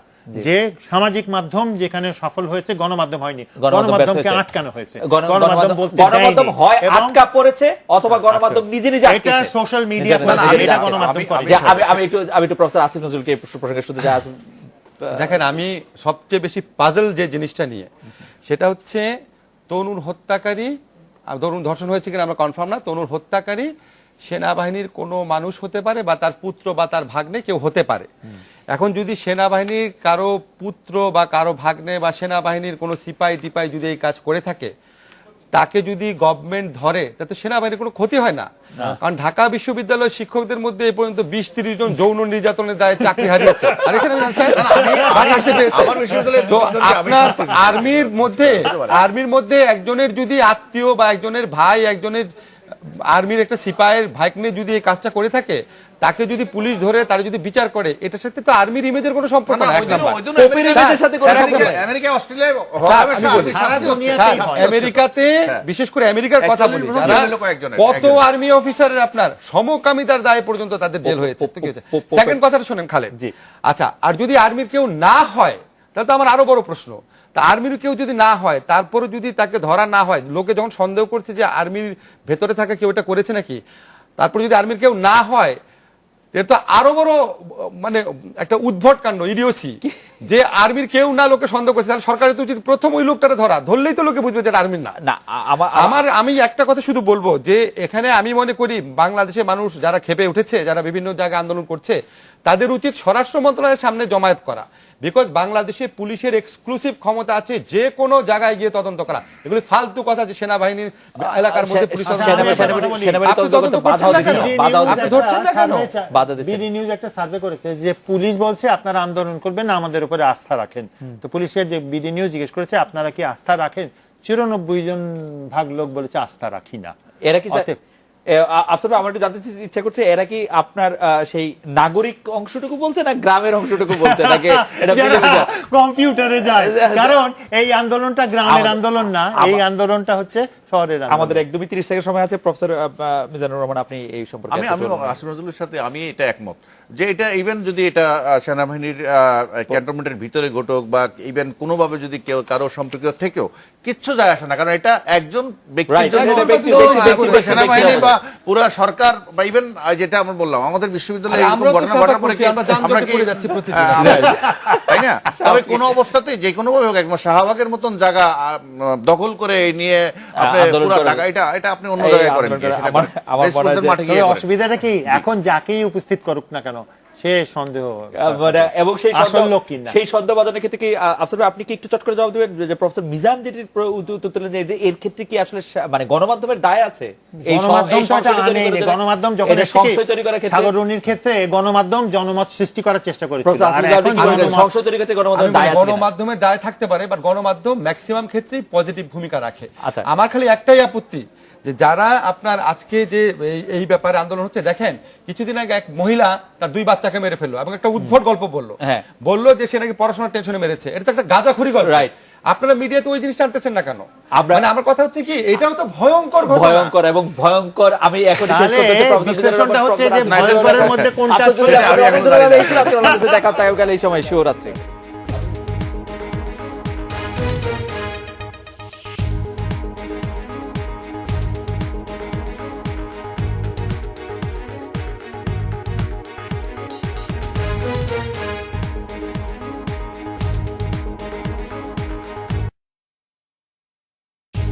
যে সামাজিক মাধ্যম যেখানে সফল হয়েছে, গণমাধ্যম হয়নি, গণমাধ্যমকে আটকানো হয়েছে, গণমাধ্যম বলতে গণমাধ্যম হয় আটকা পড়েছে, অথবা গণমাধ্যম নিজে নিজে এটা আটকেছে। সোশ্যাল মিডিয়া, এটা গণমাধ্যম করে। আমি একটু প্রফেসর আসিফ নজরুলকে এই প্রসঙ্গে শুনতে চাই। আসিফ, দেখেন, আমি সবচেয়ে বেশি পাজল যে জিনিসটা নিয়ে, সেটা হচ্ছে তনুর হত্যাকারী, ধরুন ধর্ষণ হয়েছে কিনা আমরা কনফার্ম না, তনুর হত্যাকারী সেনাবাহিনীর কোনো মানুষ হতে পারে, বা তার পুত্র বা তার ভাগ্নে কেউ হতে পারে। এখন যদি সেনাবাহিনীর কারো পুত্র বা কারো ভাগ্নে বা সেনাবাহিনীর কোনো সিপাই টিপাই যদি এই কাজ করে থাকে, তাকে যদি গভর্নমেন্ট ধরে, তাতে সেনাবাহিনীর কোনো ক্ষতি হয় না। কারণ ঢাকা বিশ্ববিদ্যালয়ের শিক্ষকদের মধ্যে এ পর্যন্ত 20-30 জন যৌন নির্যাতনের দায়ে চাকরি হারিয়েছে। আর এখানে তো আপনার আর্মির মধ্যে একজনের যদি আত্মীয় বা একজনের ভাই, একজনের আর্মির একটা সিপাহের ভাইকনে যদি এই কাজটা করে থাকে, তাকে যদি পুলিশ ধরে তার যদি বিচার করে, এটার সাথে তো আর্মির ইমেজের কোনো সম্পর্ক নাই। আমেরিকাতে, বিশেষ করে আমেরিকার কথা বলি, কত আর্মি অফিসারের আপনার সমকামিতার দায়ে পর্যন্ত তাদের জেল হয়েছে। সেকেন্ড কথাটা শোনেন খালেদ। আচ্ছা, আর যদি আর্মির কেউ না হয়, তাহলে তো আমার আরো বড় প্রশ্ন, তা আর্মির কেউ যদি না হয়, তারপরে যদি তাকে ধরা না হয়, লোকে যখন সন্দেহ করছে যে আর্মির ভেতরে থাকা কেউ এটা করেছে নাকি, তারপরে যদি আর্মির কেউ না হয়, এটা তো আরো বড় মানে একটা উদ্ভট কাণ্ড, ইডিওসি, যে আর্মির কেউ না লোকে সন্দেহ করছে, তাহলে সরকারের তো উচিত প্রথম ওই লোকটারে ধরা, ধরলেই তো লোকে বুঝবে যে আর্মির না। আমি একটা কথা শুধু বলবো, যে এখানে আমি মনে করি বাংলাদেশের মানুষ যারা খেপে উঠেছে, যারা বিভিন্ন জায়গায় আন্দোলন করছে, তাদের উচিত স্বরাষ্ট্র মন্ত্রণালয়ের সামনে জমায়েত করা। বিকজ বাংলাদেশে পুলিশের এক্সক্লুসিভ ক্ষমতা আছে যে কোনো জায়গায় গিয়ে তদন্ত করা। এগুলি ফালতু কথা যে সেনাবাহিনীর এলাকার মধ্যে পুলিশ বিডি নিউজ একটা সার্ভে করেছে যে পুলিশ বলছে আপনারা আন্দোলন করবেন না, আমাদের উপরে আস্থা রাখেন। তো পুলিশের যে বিডি নিউজ জিজ্ঞেস করেছে আপনারা কি আস্থা রাখেন, 94% লোক বলেছে আস্থা রাখি না। এরা কি আসলে আমার একটু জানতে ইচ্ছা করছে, এরা কি আপনার সেই নাগরিক অংশটুকু বলছে না গ্রামের অংশটুকু বলছে, নাকি কম্পিউটারে যায়? কারণ এই আন্দোলনটা গ্রামের আন্দোলন না, এই আন্দোলনটা হচ্ছে শহরের। আমাদের একদমই 30 সেকেন্ড সময় আছে। প্রফেসর মিজানুর রহমান, আপনি এই সম্পর্কে? আমি আসিফ নজরুলের সাথে আমি এটা একমত, যে এটা ইভেন যদি এটা সেনাবাহিনীর ক্যান্টনমেন্টের ভিতরে ঘটুক, বা ইভেন কোনোভাবে যদি কেউ কারো সম্পর্কিত থেকেও, কিচ্ছু যায় আসে না। কারণ এটা একজন ব্যক্তির জন্য সেনাবাহিনী বা পুরো সরকার, বা ইভেন যেটা আমরা বললাম আমাদের বিশ্ববিদ্যালয়ে তাই না? তবে কোনো অবস্থাতেই যে কোনো ভাবে হোক একবার শাহবাগের মতন জায়গা দখল করে এই নিয়ে আপনি আন্দোলন পুরো করেন। ঢাকা এটা আপনি অন্য এই জায়গায় করেন আন্দোলন কি? করেন। সেটা আমার- করেন। আমার মনে হয় রেসকোর্সের যে- মাঠে তবে গিয়ে করেন। অসুবিধাটা কি এখন যাকেই উপস্থিত করুক না কেন সে সন্দেহ এবং সেই আসল লোক কিনা। সেই সন্দেহবাদনের ক্ষেত্রে কি আফসার ভাই আপনি কি একটু চট করে জবাব দিবেন যে প্রফেসর মিজান যেটি উত্তর দিলেন যে এর ক্ষেত্রে কি আসলে মানে গণমাধ্যমের দায় আছে এই গণমাধ্যম তো এটা সংশয় তৈরি আনেনি। করার জন্য- গণমাধ্যম যখন এটা এসেছে, সংশয় তৈরি করার ক্ষেত্রে সাগররুনির ক্ষেত্রে গণমাধ্যম জনমত সৃষ্টি করার চেষ্টা করেছিল। প্রফেসর আর আসিফ জাহান এখন কি বলেন, জনমত- সংশয় তৈরি করতে আমি গণমাধ্যমের বলি দায় আছে কিনা? গণমাধ্যমের দায় থাকতে পারে, বাট গণমাধ্যম ম্যাক্সিমাম ক্ষেত্রেই পজিটিভ ভূমিকা রাখে। আচ্ছা। আমার খালি একটাই আপত্তি যে যারা আপনার আজকে যে এই ব্যাপারে আন্দোলন হচ্ছে, দেখেন কিছুদিন আগে এক মহিলা তার 2 বাচ্চাকে মেরে ফেললো এবং একটা উদ্ভট গল্প বললো, হ্যাঁ। বললো যে সে নাকি পড়াশোনার টেনশনে মেরেছে। এটা তো একটা গাঁজাখুরি গল্প। Right. আপনারা মিডিয়াতে ওই জিনিসটা আনতেছেন না কেন? আমরা- মানে আমার কথা হচ্ছে কি, এটাও তো ভয়ঙ্কর ঘটনা। ভয়ঙ্কর এবং ভয়ঙ্কর। আমি এখন শেষ তাহলে করতে চাই, প্রফেসর বিশ্লেষণটা হচ্ছে যে প্রফেসর ভয়ঙ্করের মধ্যে কোনটা আফসার চলে জাহান, আমি এখন আপনাদের দাঁড়িয়ে এই ছিল, আপনাদের সাথে দেখা হচ্ছে আগামীকাল এই সময়। শুভরাত্রি।